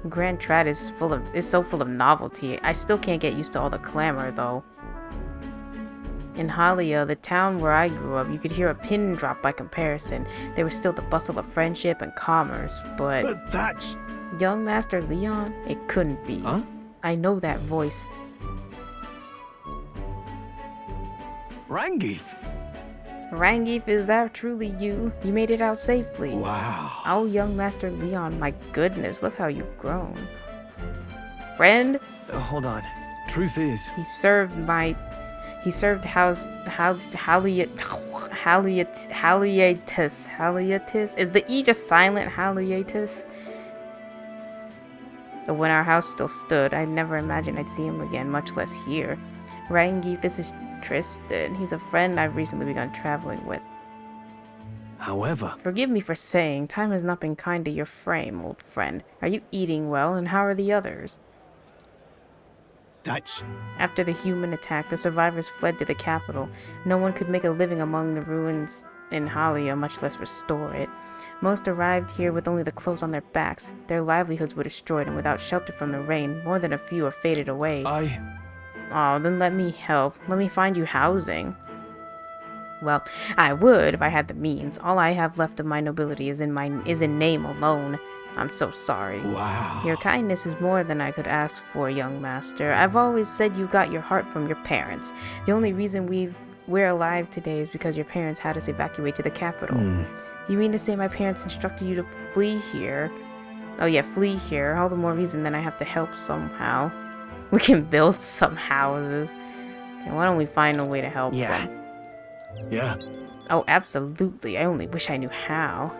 Grand Trad is so full of novelty. I still can't get used to all the clamor though. In Halia, the town where I grew up, you could hear a pin drop by comparison. There was still the bustle of friendship and commerce, but that's... Young Master Leon? It couldn't be. Huh? I know that voice. Rangeef! Rangeef, is that truly you? You made it out safely. Wow. Oh, Young Master Leon, my goodness, look how you've grown. Friend? Hold on. Truth is... He served Halietis. Is the E just silent? Halietis? But when our house still stood, I never imagined I'd see him again, much less here. Rangeef, this is Tristan. He's a friend I've recently begun traveling with. However... Forgive me for saying, time has not been kind to your frame, old friend. Are you eating well, and how are the others? That's... After the human attack, the survivors fled to the capital. No one could make a living among the ruins in Halia, much less restore it. Most arrived here with only the clothes on their backs. Their livelihoods were destroyed, and without shelter from the rain, more than a few have faded away. Oh, then let me help. Let me find you housing. Well, I would if I had the means. All I have left of my nobility is in name alone. I'm so sorry. Wow. Your kindness is more than I could ask for, young master. I've always said you got your heart from your parents. The only reason we're alive today is because your parents had us evacuate to the capital. You mean to say my parents instructed you to flee here? Oh yeah, flee here. All the more reason that I have to help somehow. We can build some houses. Okay, why don't we find a way to help them? Yeah. Oh, absolutely. I only wish I knew how.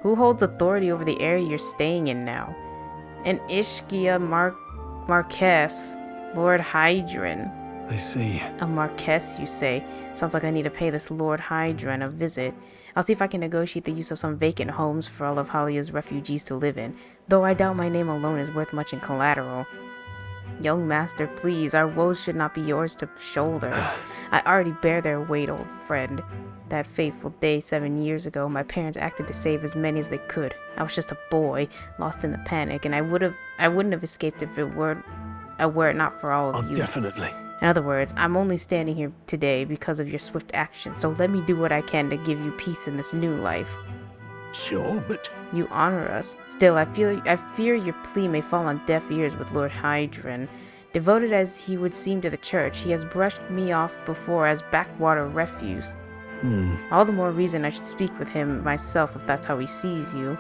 Who holds authority over the area you're staying in now? An Ishkia Marquess, Lord Hydron. I see. A Marquess, you say? Sounds like I need to pay this Lord Hydran a visit. I'll see if I can negotiate the use of some vacant homes for all of Halia's refugees to live in, though I doubt my name alone is worth much in collateral. Young master, please, our woes should not be yours to shoulder. I already bear their weight, old friend. That fateful day 7 years ago, my parents acted to save as many as they could. I was just a boy, lost in the panic, and I wouldn't have escaped if it were it not for all of you. Definitely. In other words, I'm only standing here today because of your swift action, so let me do what I can to give you peace in this new life. Sure, but... You honor us. Still, I fear your plea may fall on deaf ears with Lord Hydran. Devoted as he would seem to the church, he has brushed me off before as backwater refuse. All the more reason I should speak with him myself if that's how he sees you.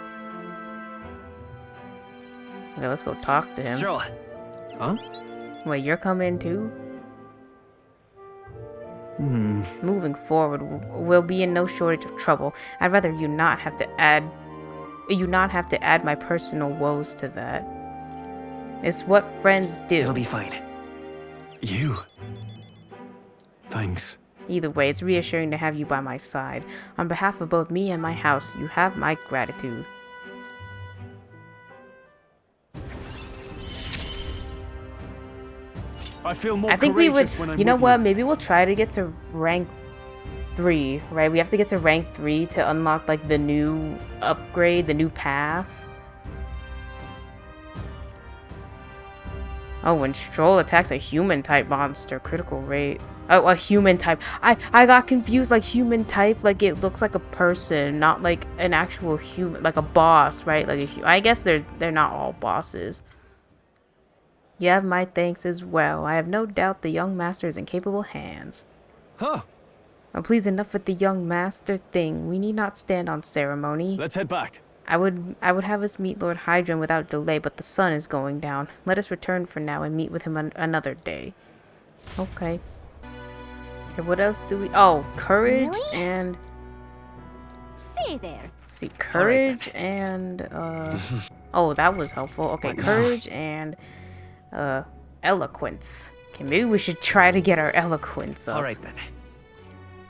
Okay, let's go talk to him. Stroll. Huh? Wait, you're coming too? Moving forward, we'll be in no shortage of trouble. I'd rather you not have to add my personal woes to that. It's what friends do. It'll be fine. You? Thanks. Either way, it's reassuring to have you by my side. On behalf of both me and my house, you have my gratitude. I feel more I think we would, when I'm you know with what, maybe we'll try to get to rank 3, right? We have to get to rank 3 to unlock, like, the new upgrade, the new path. Oh, when Stroll attacks a human-type monster, critical rate. Oh, a human type. I got confused, like, human type, like, it looks like a person, not like an actual human, like a boss, right? Like, I guess they're not all bosses. You have my thanks as well. I have no doubt the young master is in capable hands. Huh. Oh, please, enough with the young master thing. We need not stand on ceremony. Let's head back. I would have us meet Lord Hydran without delay, but the sun is going down. Let us return for now and meet with him another day. Okay. Okay, what else do we... Oh, courage Really? and... Say there. See, courage and... Oh, that was helpful. Okay, courage and... eloquence. Okay, maybe we should try to get our eloquence up. Alright then.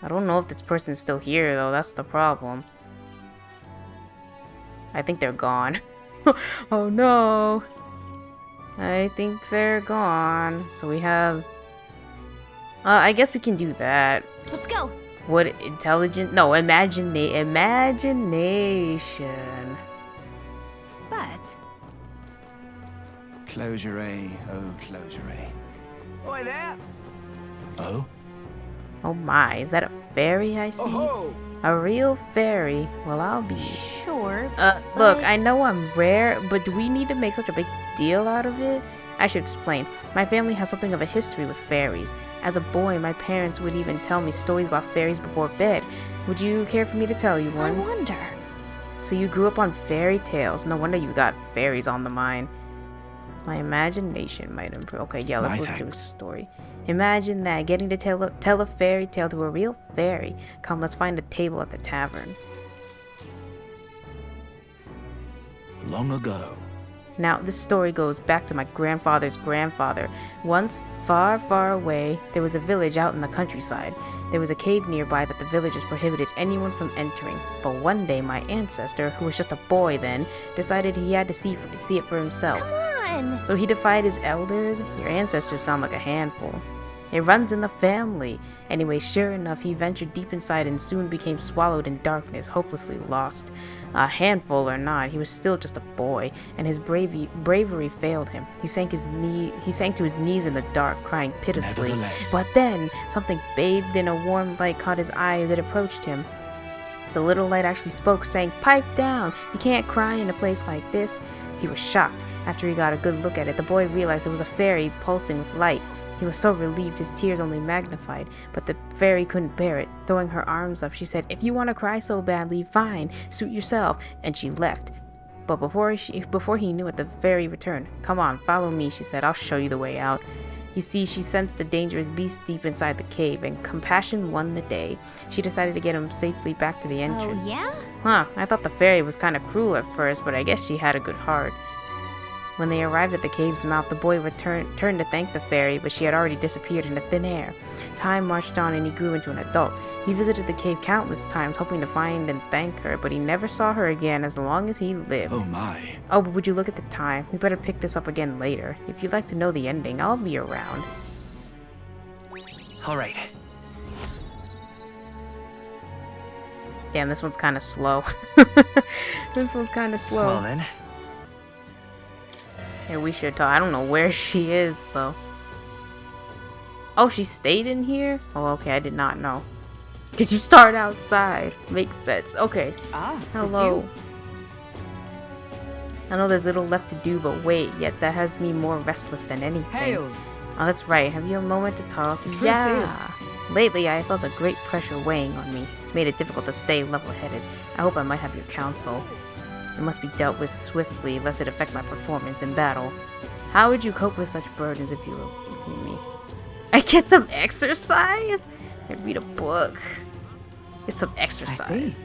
I don't know if this person is still here, though. That's the problem. I think they're gone. Oh no. I think they're gone. So we have... I guess we can do that. Let's go. What, intelligence? No, imagination. But Closure, oh closure. Oi there! Oh? Oh my, is that a fairy I see? Oh-ho! A real fairy? Well, I'll be... sure. Look, but- I know I'm rare, but do we need to make such a big deal out of it? I should explain. My family has something of a history with fairies. As a boy, my parents would even tell me stories about fairies before bed. Would you care for me to tell you I one? wonder. So you grew up on fairy tales. No wonder you got fairies on the mind. My imagination might improve. Okay, yeah, let's do a thanks. story. Imagine that, getting to tell a fairy tale to a real fairy. Come, let's find a table at the tavern. Long ago. Now, this story goes back to my grandfather's grandfather. Once, far, far away, there was a village out in the countryside. There was a cave nearby that the villagers prohibited anyone from entering. But one day, my ancestor, who was just a boy then, decided he had to see it for himself. Come on. So he defied his elders. Your ancestors sound like a handful. It runs in the family. Anyway, sure enough, he ventured deep inside and soon became swallowed in darkness, hopelessly lost. A handful or not, he was still just a boy, and his bravery failed him. He sank to his knees in the dark, crying pitifully. Nevertheless. But then, something bathed in a warm light caught his eye as it approached him. The little light actually spoke, saying, "Pipe down! You can't cry in a place like this." He was shocked. After he got a good look at it, the boy realized it was a fairy pulsing with light. He was so relieved his tears only magnified, but the fairy couldn't bear it. Throwing her arms up, she said, "If you want to cry so badly, fine, suit yourself," and she left. But before he knew it, the fairy returned. "Come on, follow me," she said. "I'll show you the way out." You see, she sensed the dangerous beast deep inside the cave, and compassion won the day. She decided to get him safely back to the entrance. Oh, yeah? Huh, I thought the fairy was kind of cruel at first, but I guess she had a good heart. When they arrived at the cave's mouth, the boy turned to thank the fairy, but she had already disappeared into thin air. Time marched on and he grew into an adult. He visited the cave countless times, hoping to find and thank her, but he never saw her again as long as he lived. Oh my. Oh, but would you look at the time? We better pick this up again later. If you'd like to know the ending, I'll be around. Alright. Damn, this one's kind of slow. This one's kind of slow. Well then. Yeah, we should talk. I don't know where she is, though. Oh, she stayed in here? Oh, okay, I did not know. Because you start outside. Makes sense. Okay. Hello. I know there's little left to do, but wait, yet that has me more restless than anything. Hail. Oh, that's right. Have you a moment to talk? The truth Yeah. Lately, I felt a great pressure weighing on me. It's made it difficult to stay level-headed. I hope I might have your counsel. It must be dealt with swiftly, lest it affect my performance in battle. How would you cope with such burdens if you were me? I get some exercise? I read a book. Get some exercise.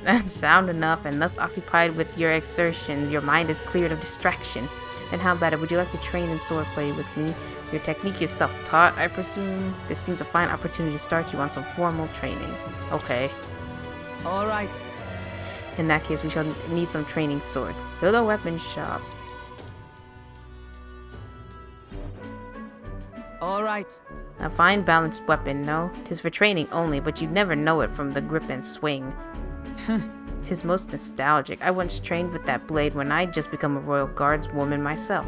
That's sound enough, and thus occupied with your exertions, your mind is cleared of distraction. And how about it? Would you like to train in swordplay with me? Your technique is self-taught, I presume. This seems a fine opportunity to start you on some formal training. Okay. All right. In that case, we shall need some training swords. To the weapon shop. All right. A fine balanced weapon, no? 'Tis for training only, but you'd never know it from the grip and swing. 'Tis most nostalgic. I once trained with that blade when I'd just become a royal guardswoman myself.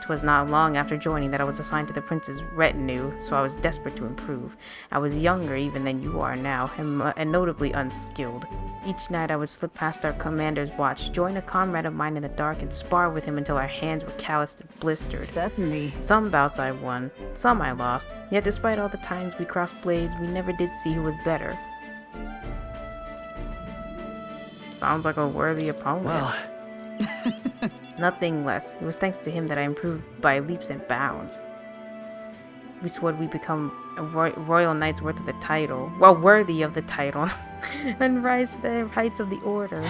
'Twas not long after joining that I was assigned to the prince's retinue, so I was desperate to improve. I was younger even than you are now, and notably unskilled. Each night I would slip past our commander's watch, join a comrade of mine in the dark, and spar with him until our hands were calloused and blistered. Certainly. Some bouts I won, some I lost, yet despite all the times we crossed blades, we never did see who was better. Sounds like a worthy opponent. Well. Nothing less. It was thanks to him that I improved by leaps and bounds. We swore we'd become a royal knight's worth of the title. Well, worthy of the title. And rise to the heights of the order.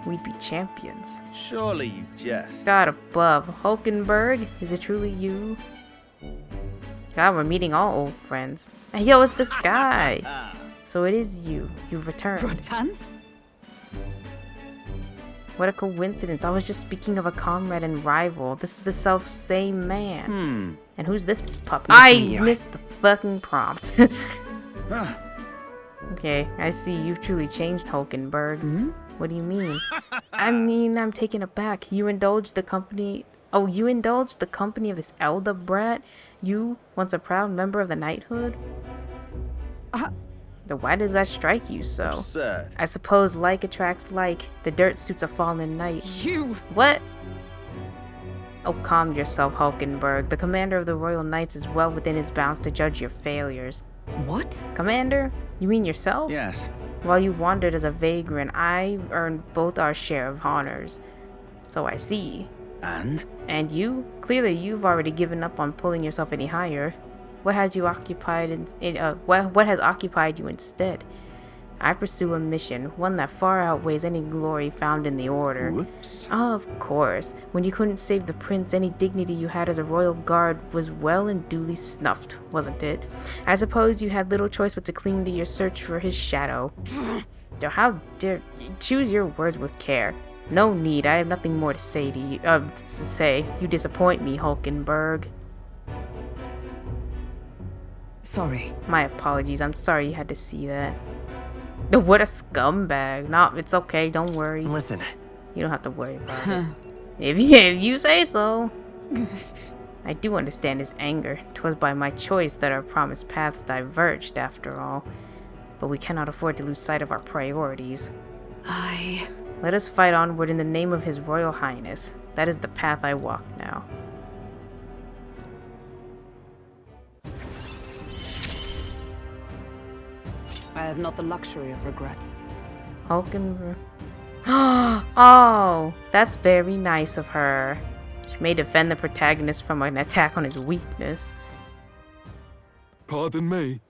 We'd be champions. Surely you jest. God above. Hulkenberg, is it truly you? God, we're meeting all old friends. Hey, yo, it's this guy. So it is you. You've returned. Rotanth? What a coincidence. I was just speaking of a comrade and rival. This is the self-same man. And who's this puppy? I missed the fucking prompt. Okay, I see you've truly changed, Hulkenberg. What do you mean? I mean, I'm taken aback. You indulged the company... Oh, you indulged the company of this elder brat? You, once a proud member of the knighthood? Then why does that strike you so? Absurd. I suppose like attracts like. The dirt suits a fallen knight. You! What? Oh, calm yourself, Hulkenberg. The commander of the Royal Knights is well within his bounds to judge your failures. What? Commander? You mean yourself? Yes. While you wandered as a vagrant, I earned both our share of honors. So I see. And? And you? Clearly you've already given up on pulling yourself any higher. What has you occupied what has occupied you instead? I pursue a mission, one that far outweighs any glory found in the order. Whoops. Oh, of course. When you couldn't save the prince, any dignity you had as a royal guard was well and duly snuffed, wasn't it? I suppose you had little choice but to cling to your search for his shadow. How dare choose your words with care. No need. I have nothing more to say to you. You disappoint me, Hulkenberg. Sorry. My apologies. I'm sorry you had to see that. What a scumbag. No, it's okay. Don't worry. Listen. You don't have to worry about it. If you say so. I do understand his anger. 'Twas by my choice that our promised paths diverged, after all. But we cannot afford to lose sight of our priorities. Let us fight onward in the name of His Royal Highness. That is the path I walk now. I have not the luxury of regret. Hulkenberg. Oh, that's very nice of her. She may defend the protagonist from an attack on his weakness. Pardon me.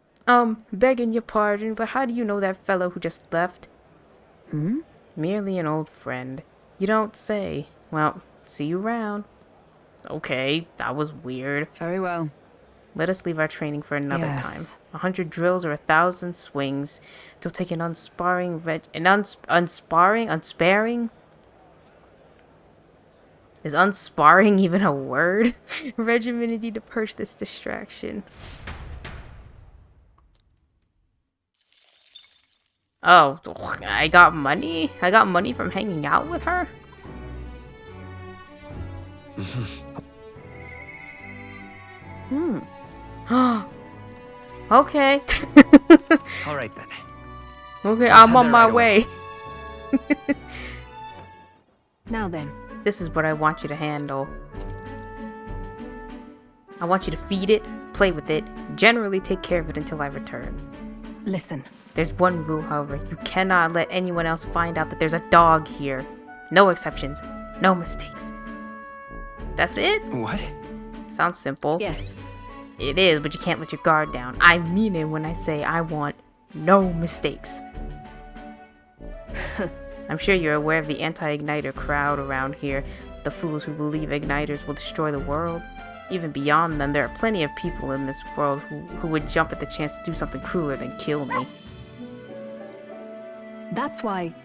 Begging your pardon, but how do you know that fellow who just left? Merely an old friend. You don't say. Well, see you around. Okay, that was weird. Very well. Let us leave our training for another Yes. time. 100 drills or 1,000 swings. It'll take an unsparing unsparing? Is unsparing even a word? Regimen need to purge this distraction. Oh, I got money? I got money from hanging out with her? Okay. All right then. Okay, Let's I'm head on there my right away. way. Now then, This is what I want you to handle. I want you to feed it, play with it, generally take care of it until I return. listen. There's one rule, however. You cannot let anyone else find out that there's a dog here. No exceptions. No mistakes. That's it? What? Sounds simple. Yes. It is, but you can't let your guard down. I mean it when I say I want no mistakes. I'm sure you're aware of the anti-igniter crowd around here. The fools who believe igniters will destroy the world. Even beyond them, there are plenty of people in this world who would jump at the chance to do something crueler than kill me. That's why.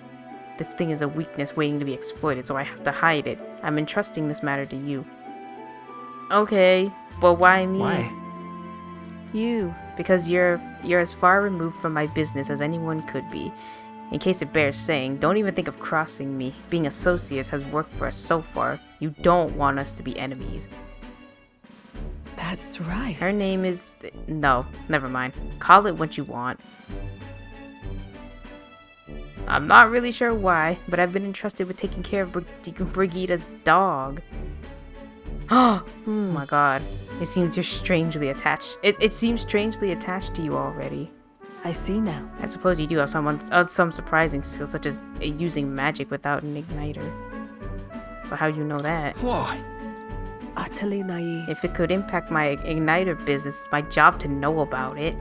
This thing is a weakness waiting to be exploited, so I have to hide it. I'm entrusting this matter to you. Okay, but why me? Why? You. Because you're as far removed from my business as anyone could be. In case it bears saying, don't even think of crossing me. Being associates has worked for us so far. You don't want us to be enemies. That's right. Her name is... No, never mind. Call it what you want. I'm not really sure why, but I've been entrusted with taking care of Brigida's dog. Oh my god. It seems you're strangely attached. It seems strangely attached to you already. I see now. I suppose you do have some surprising skills, such as using magic without an igniter. So how do you know that? Whoa. Utterly naive. If it could impact my igniter business, it's my job to know about it.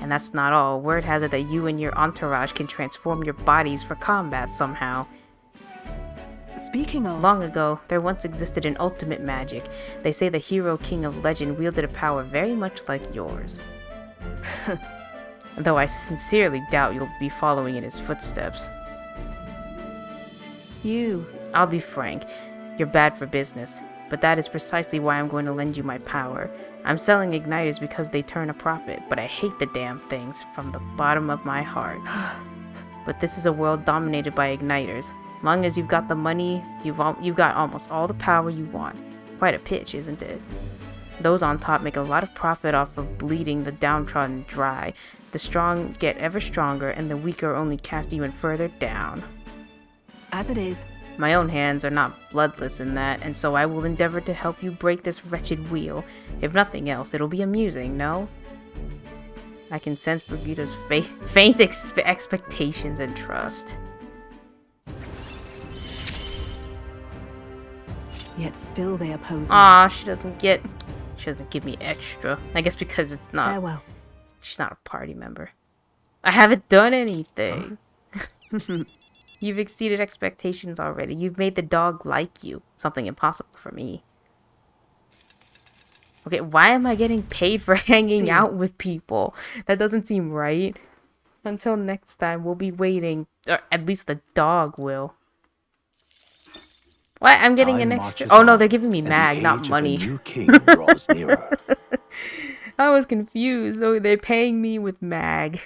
And that's not all. Word has it that you and your entourage can transform your bodies for combat somehow. Speaking of. Long ago, there once existed an ultimate magic. They say the hero king of legend wielded a power very much like yours. Though I sincerely doubt you'll be following in his footsteps. You. I'll be frank, you're bad for business. But that is precisely why I'm going to lend you my power. I'm selling igniters because they turn a profit, but I hate the damn things from the bottom of my heart. But this is a world dominated by igniters. Long as you've got the money, you've got almost all the power you want. Quite a pitch, isn't it? Those on top make a lot of profit off of bleeding the downtrodden dry. The strong get ever stronger, and the weak are only cast even further down. As it is. My own hands are not bloodless in that, and so I will endeavor to help you break this wretched wheel. If nothing else, it'll be amusing, no? I can sense Brigida's faint expectations and trust. Yet still they oppose me. Aw, she doesn't give me extra. I guess because it's not. Farewell. She's not a party member. I haven't done anything. You've exceeded expectations already. You've made the dog like you. Something impossible for me. Okay, why am I getting paid for hanging out with people? That doesn't seem right. Until next time, we'll be waiting. Or at least the dog will. What? I'm getting Time an extra... marches Oh no, on, they're giving me and the mag, not age of the money. new king draws nearer. I was confused. Oh, they're paying me with mag.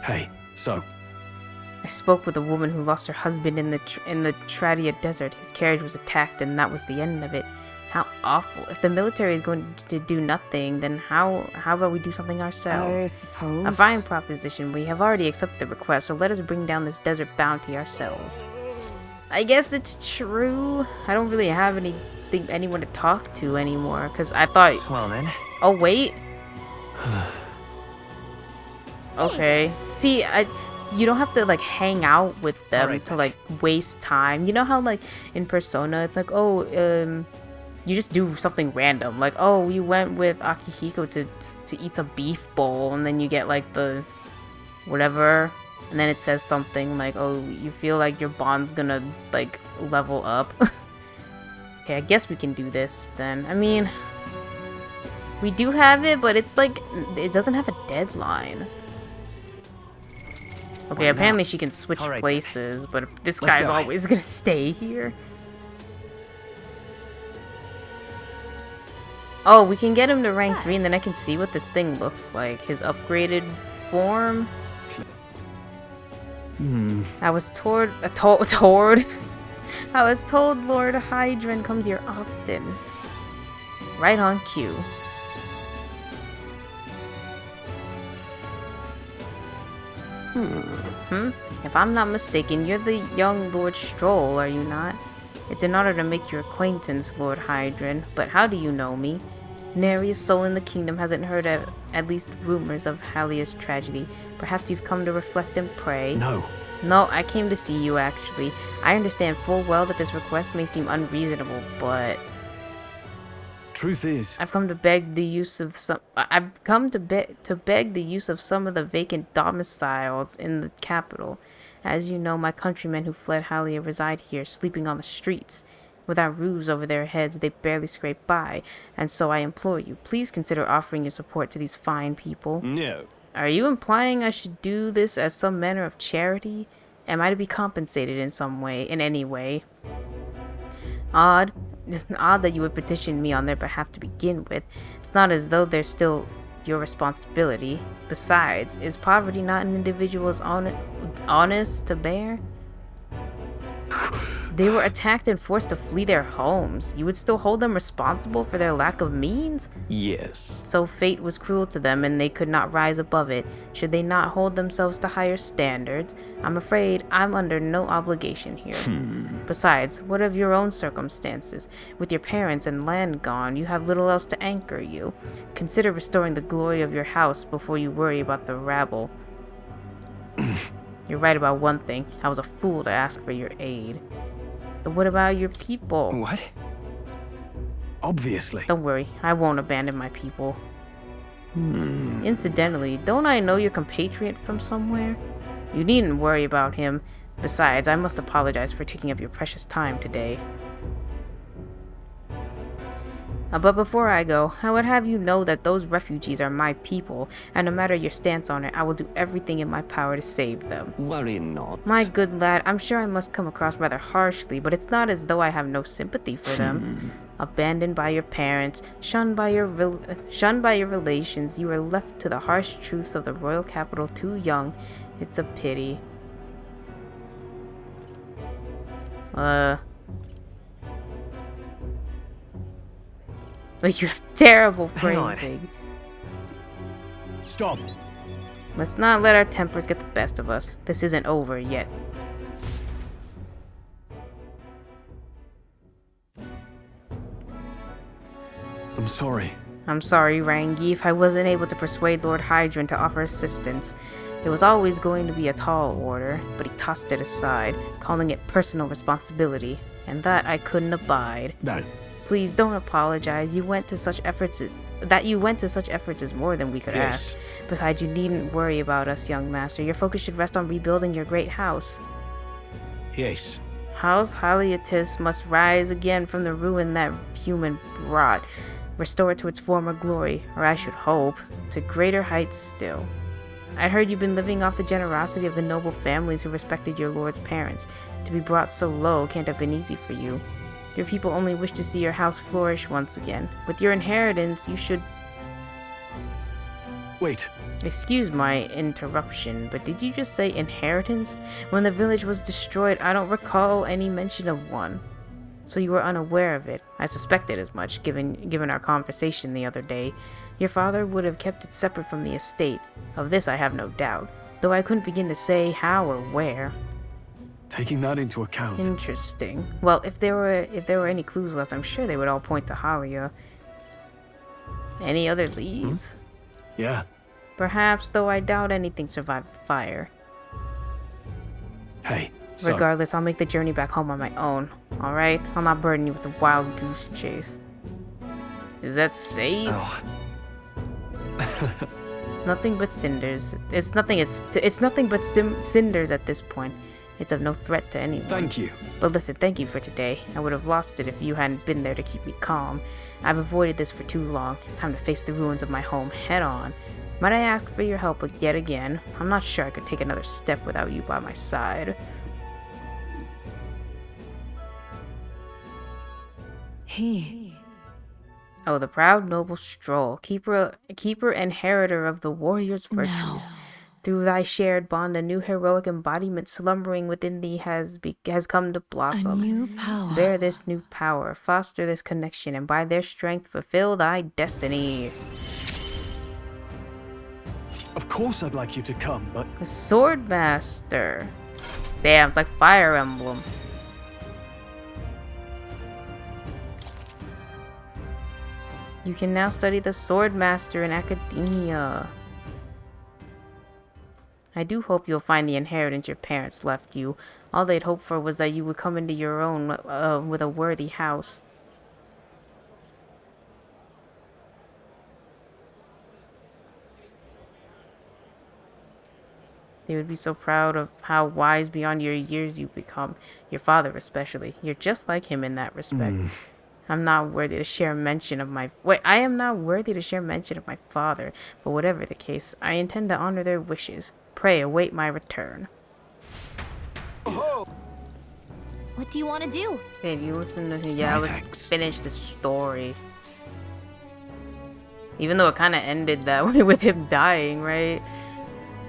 Hey, so, I spoke with a woman who lost her husband in the Tradia desert. His carriage was attacked, and that was the end of it. How awful! If the military is going to do nothing, then how about we do something I ourselves? suppose. A fine proposition. We have already accepted the request, so let us bring down this desert bounty ourselves. I guess it's true. I don't really have anyone to talk to anymore, because I thought... Well then. Oh, wait. Okay. See, you don't have to like hang out with them Alright, to like waste time. You know how like in Persona it's like, oh, you just do something random. Like, oh, you went with Akihiko to eat a beef bowl, and then you get like the whatever. And then it says something like, oh, you feel like your bond's gonna, like, level up. Okay, I guess we can do this then. I mean, we do have it, but it's like, it doesn't have a deadline. Okay, apparently she can switch places, but this guy's always gonna stay here. Oh, we can get him to rank 3, and then I can see what this thing looks like. His upgraded form. I was told I was told Lord Hydron comes here often. Right on cue. If I'm not mistaken, you're the young Lord Stroll, are you not? It's an honor to make your acquaintance, Lord Hydron, but how do you know me? Nary a soul in the kingdom hasn't heard of at least rumors of Halia's tragedy. Perhaps you've come to reflect and pray. No, I came to see you, actually. I understand full well that this request may seem unreasonable, but... Truth is, I've come to beg the use of some... I've come to beg the use of some of the vacant domiciles in the capital. As you know, my countrymen who fled Halia reside here, sleeping on the streets. Without roofs over their heads, they barely scrape by, and so I implore you, please consider offering your support to these fine people. no. Are you implying I should do this as some manner of charity? Am I to be compensated in some way, in any way? Odd that you would petition me on their behalf to begin with. It's not as though they're still your responsibility. Besides, is poverty not an individual's honest to bear? They were attacked and forced to flee their homes. You would still hold them responsible for their lack of means? Yes. So fate was cruel to them and they could not rise above it. Should they not hold themselves to higher standards? I'm afraid I'm under no obligation here. Besides, what of your own circumstances? With your parents and land gone, you have little else to anchor you. Consider restoring the glory of your house before you worry about the rabble. You're right about one thing. I was a fool to ask for your aid. But what about your people? What? Obviously. Don't worry, I won't abandon my people. Incidentally, don't I know your compatriot from somewhere? You needn't worry about him. Besides, I must apologize for taking up your precious time today. But before I go, I would have you know that those refugees are my people, and no matter your stance on it, I will do everything in my power to save them. Worry not. My good lad, I'm sure I must come across rather harshly, but it's not as though I have no sympathy for them. Abandoned by your parents, shunned by your relations, you are left to the harsh truths of the royal capital too young. It's a pity. But you have terrible phrasing. Stop. Let's not let our tempers get the best of us. This isn't over yet. I'm sorry. I'm sorry, Rangief. I wasn't able to persuade Lord Hydron to offer assistance. It was always going to be a tall order, but he tossed it aside, calling it personal responsibility, and that I couldn't abide. No. Please don't apologize. You went to such efforts is more than we could ask. Besides, you needn't worry about us, young master. Your focus should rest on rebuilding your great house. Yes. House Haliatis must rise again from the ruin that human brought. Restore it to its former glory, or I should hope, to greater heights still. I'd heard you've been living off the generosity of the noble families who respected your lord's parents. To be brought so low can't have been easy for you. Your people only wish to see your house flourish once again. With your inheritance, you should... Wait. Excuse my interruption, but did you just say inheritance? When the village was destroyed, I don't recall any mention of one. So you were unaware of it. I suspected as much, given our conversation the other day. Your father would have kept it separate from the estate. Of this I have no doubt, though I couldn't begin to say how or where. Taking that into account. Interesting. Well, if there were any clues left, I'm sure they would all point to Halia. Any other leads? Yeah. Perhaps, though I doubt anything survived the fire. Hey. So. Regardless, I'll make the journey back home on my own. Alright? I'll not burden you with the wild goose chase. Is that safe? Oh. nothing but cinders. It's nothing but cinders at this point. It's of no threat to anyone. Thank you. But listen, thank you for today. I would have lost it if you hadn't been there to keep me calm. I've avoided this for too long. It's time to face the ruins of my home head on. Might I ask for your help yet again? I'm not sure I could take another step without you by my side. Oh, the proud noble Stroll, keeper and inheritor of the warrior's virtues. No. Through thy shared bond, a new heroic embodiment slumbering within thee has come to blossom. A new power. Bear this new power, foster this connection, and by their strength fulfill thy destiny. Of course I'd like you to come, but... The Sword Master. Damn, it's like Fire Emblem. You can now study the Sword Master in academia. I do hope you'll find the inheritance your parents left you. All they'd hoped for was that you would come into your own with a worthy house. They would be so proud of how wise beyond your years you've become. Your father especially. You're just like him in that respect. I'm not worthy to share mention of my... I am not worthy to share mention of my father. But whatever the case, I intend to honor their wishes. Pray await my return. What do you want to do? Hey, you listen to him. Yeah, let's finish the story. Even though it kind of ended that way with him dying, right?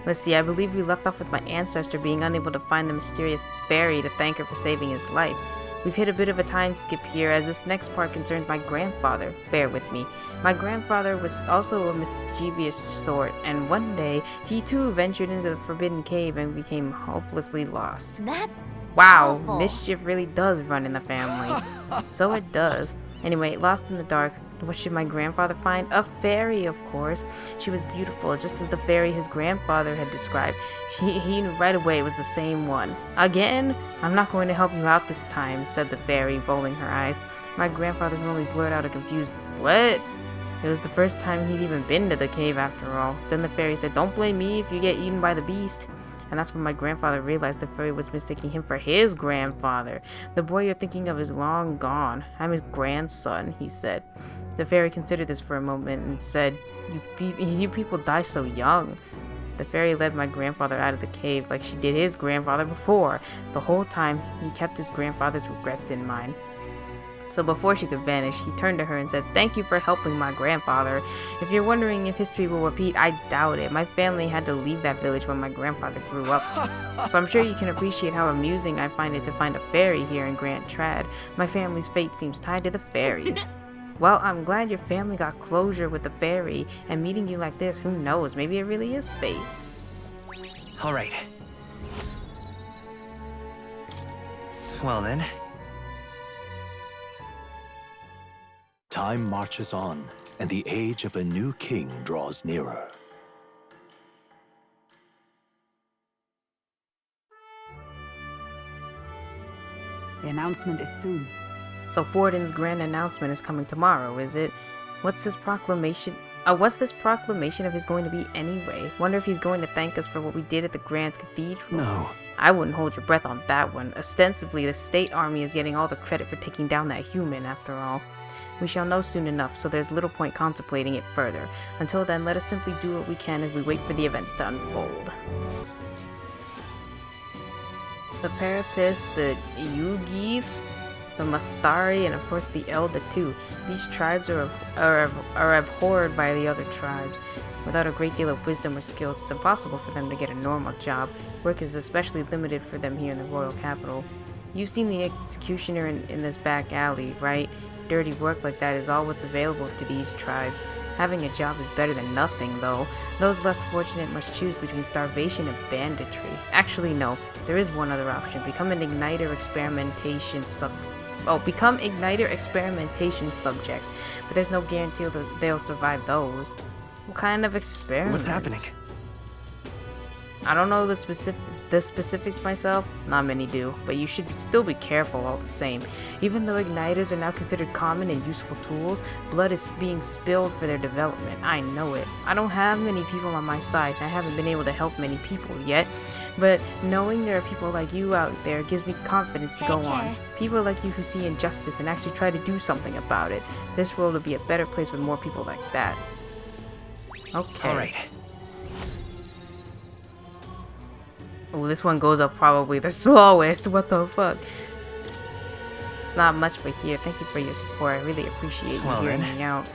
Let's see, I believe we left off with my ancestor being unable to find the mysterious fairy to thank her for saving his life. We've hit a bit of a time skip here as this next part concerns my grandfather. Bear with me. My grandfather was also a mischievous sort, and one day he too ventured into the forbidden cave and became hopelessly lost. That's wow, awful. Mischief really does run in the family. So it does. Anyway, lost in the dark. What should my grandfather find? A fairy, of course. She was beautiful, just as the fairy his grandfather had described. He knew right away it was the same one. Again? I'm not going to help you out this time, said the fairy, rolling her eyes. My grandfather only blurted out a confused, what? It was the first time he'd even been to the cave after all. Then the fairy said, don't blame me if you get eaten by the beast. And that's when my grandfather realized the fairy was mistaking him for his grandfather. The boy you're thinking of is long gone. I'm his grandson, he said. The fairy considered this for a moment and said, you people die so young. The fairy led my grandfather out of the cave like she did his grandfather before. The whole time, he kept his grandfather's regrets in mind. So before she could vanish, he turned to her and said, thank you for helping my grandfather. If you're wondering if history will repeat, I doubt it. My family had to leave that village when my grandfather grew up. So I'm sure you can appreciate how amusing I find it to find a fairy here in Grand Trad. My family's fate seems tied to the fairies. Well, I'm glad your family got closure with the fairy, and meeting you like this, who knows, maybe it really is fate. All right. Well then. Time marches on, and the age of a new king draws nearer. The announcement is soon. So Forden's grand announcement is coming tomorrow, is it? What's this proclamation of his going to be anyway? Wonder if he's going to thank us for what we did at the Grand Cathedral? No. I wouldn't hold your breath on that one. Ostensibly, the state army is getting all the credit for taking down that human, after all. We shall know soon enough, so there's little point contemplating it further. Until then, let us simply do what we can as we wait for the events to unfold. The Parapis, the Yugif, the Mastari, and of course the Elda too. These tribes are abhorred by the other tribes. Without a great deal of wisdom or skills, it's impossible for them to get a normal job. Work is especially limited for them here in the royal capital. You've seen the executioner in this back alley, right? Dirty work like that is all what's available to these tribes. Having a job is better than nothing, though. Those less fortunate must choose between starvation and banditry. Actually, no. There is one other option. Become igniter experimentation subjects. But there's no guarantee that they'll survive those. What kind of experiments? What's happening? I don't know the specifics myself, not many do, but you should still be careful all the same. Even though igniters are now considered common and useful tools, blood is being spilled for their development. I know it. I don't have many people on my side, and I haven't been able to help many people yet, but knowing there are people like you out there gives me confidence to go on. People like you who see injustice and actually try to do something about it. This world will be a better place with more people like that. Okay. Alright. Oh, this one goes up probably the slowest. What the fuck? It's not much, but here, thank you for your support. I really appreciate you hearing me out.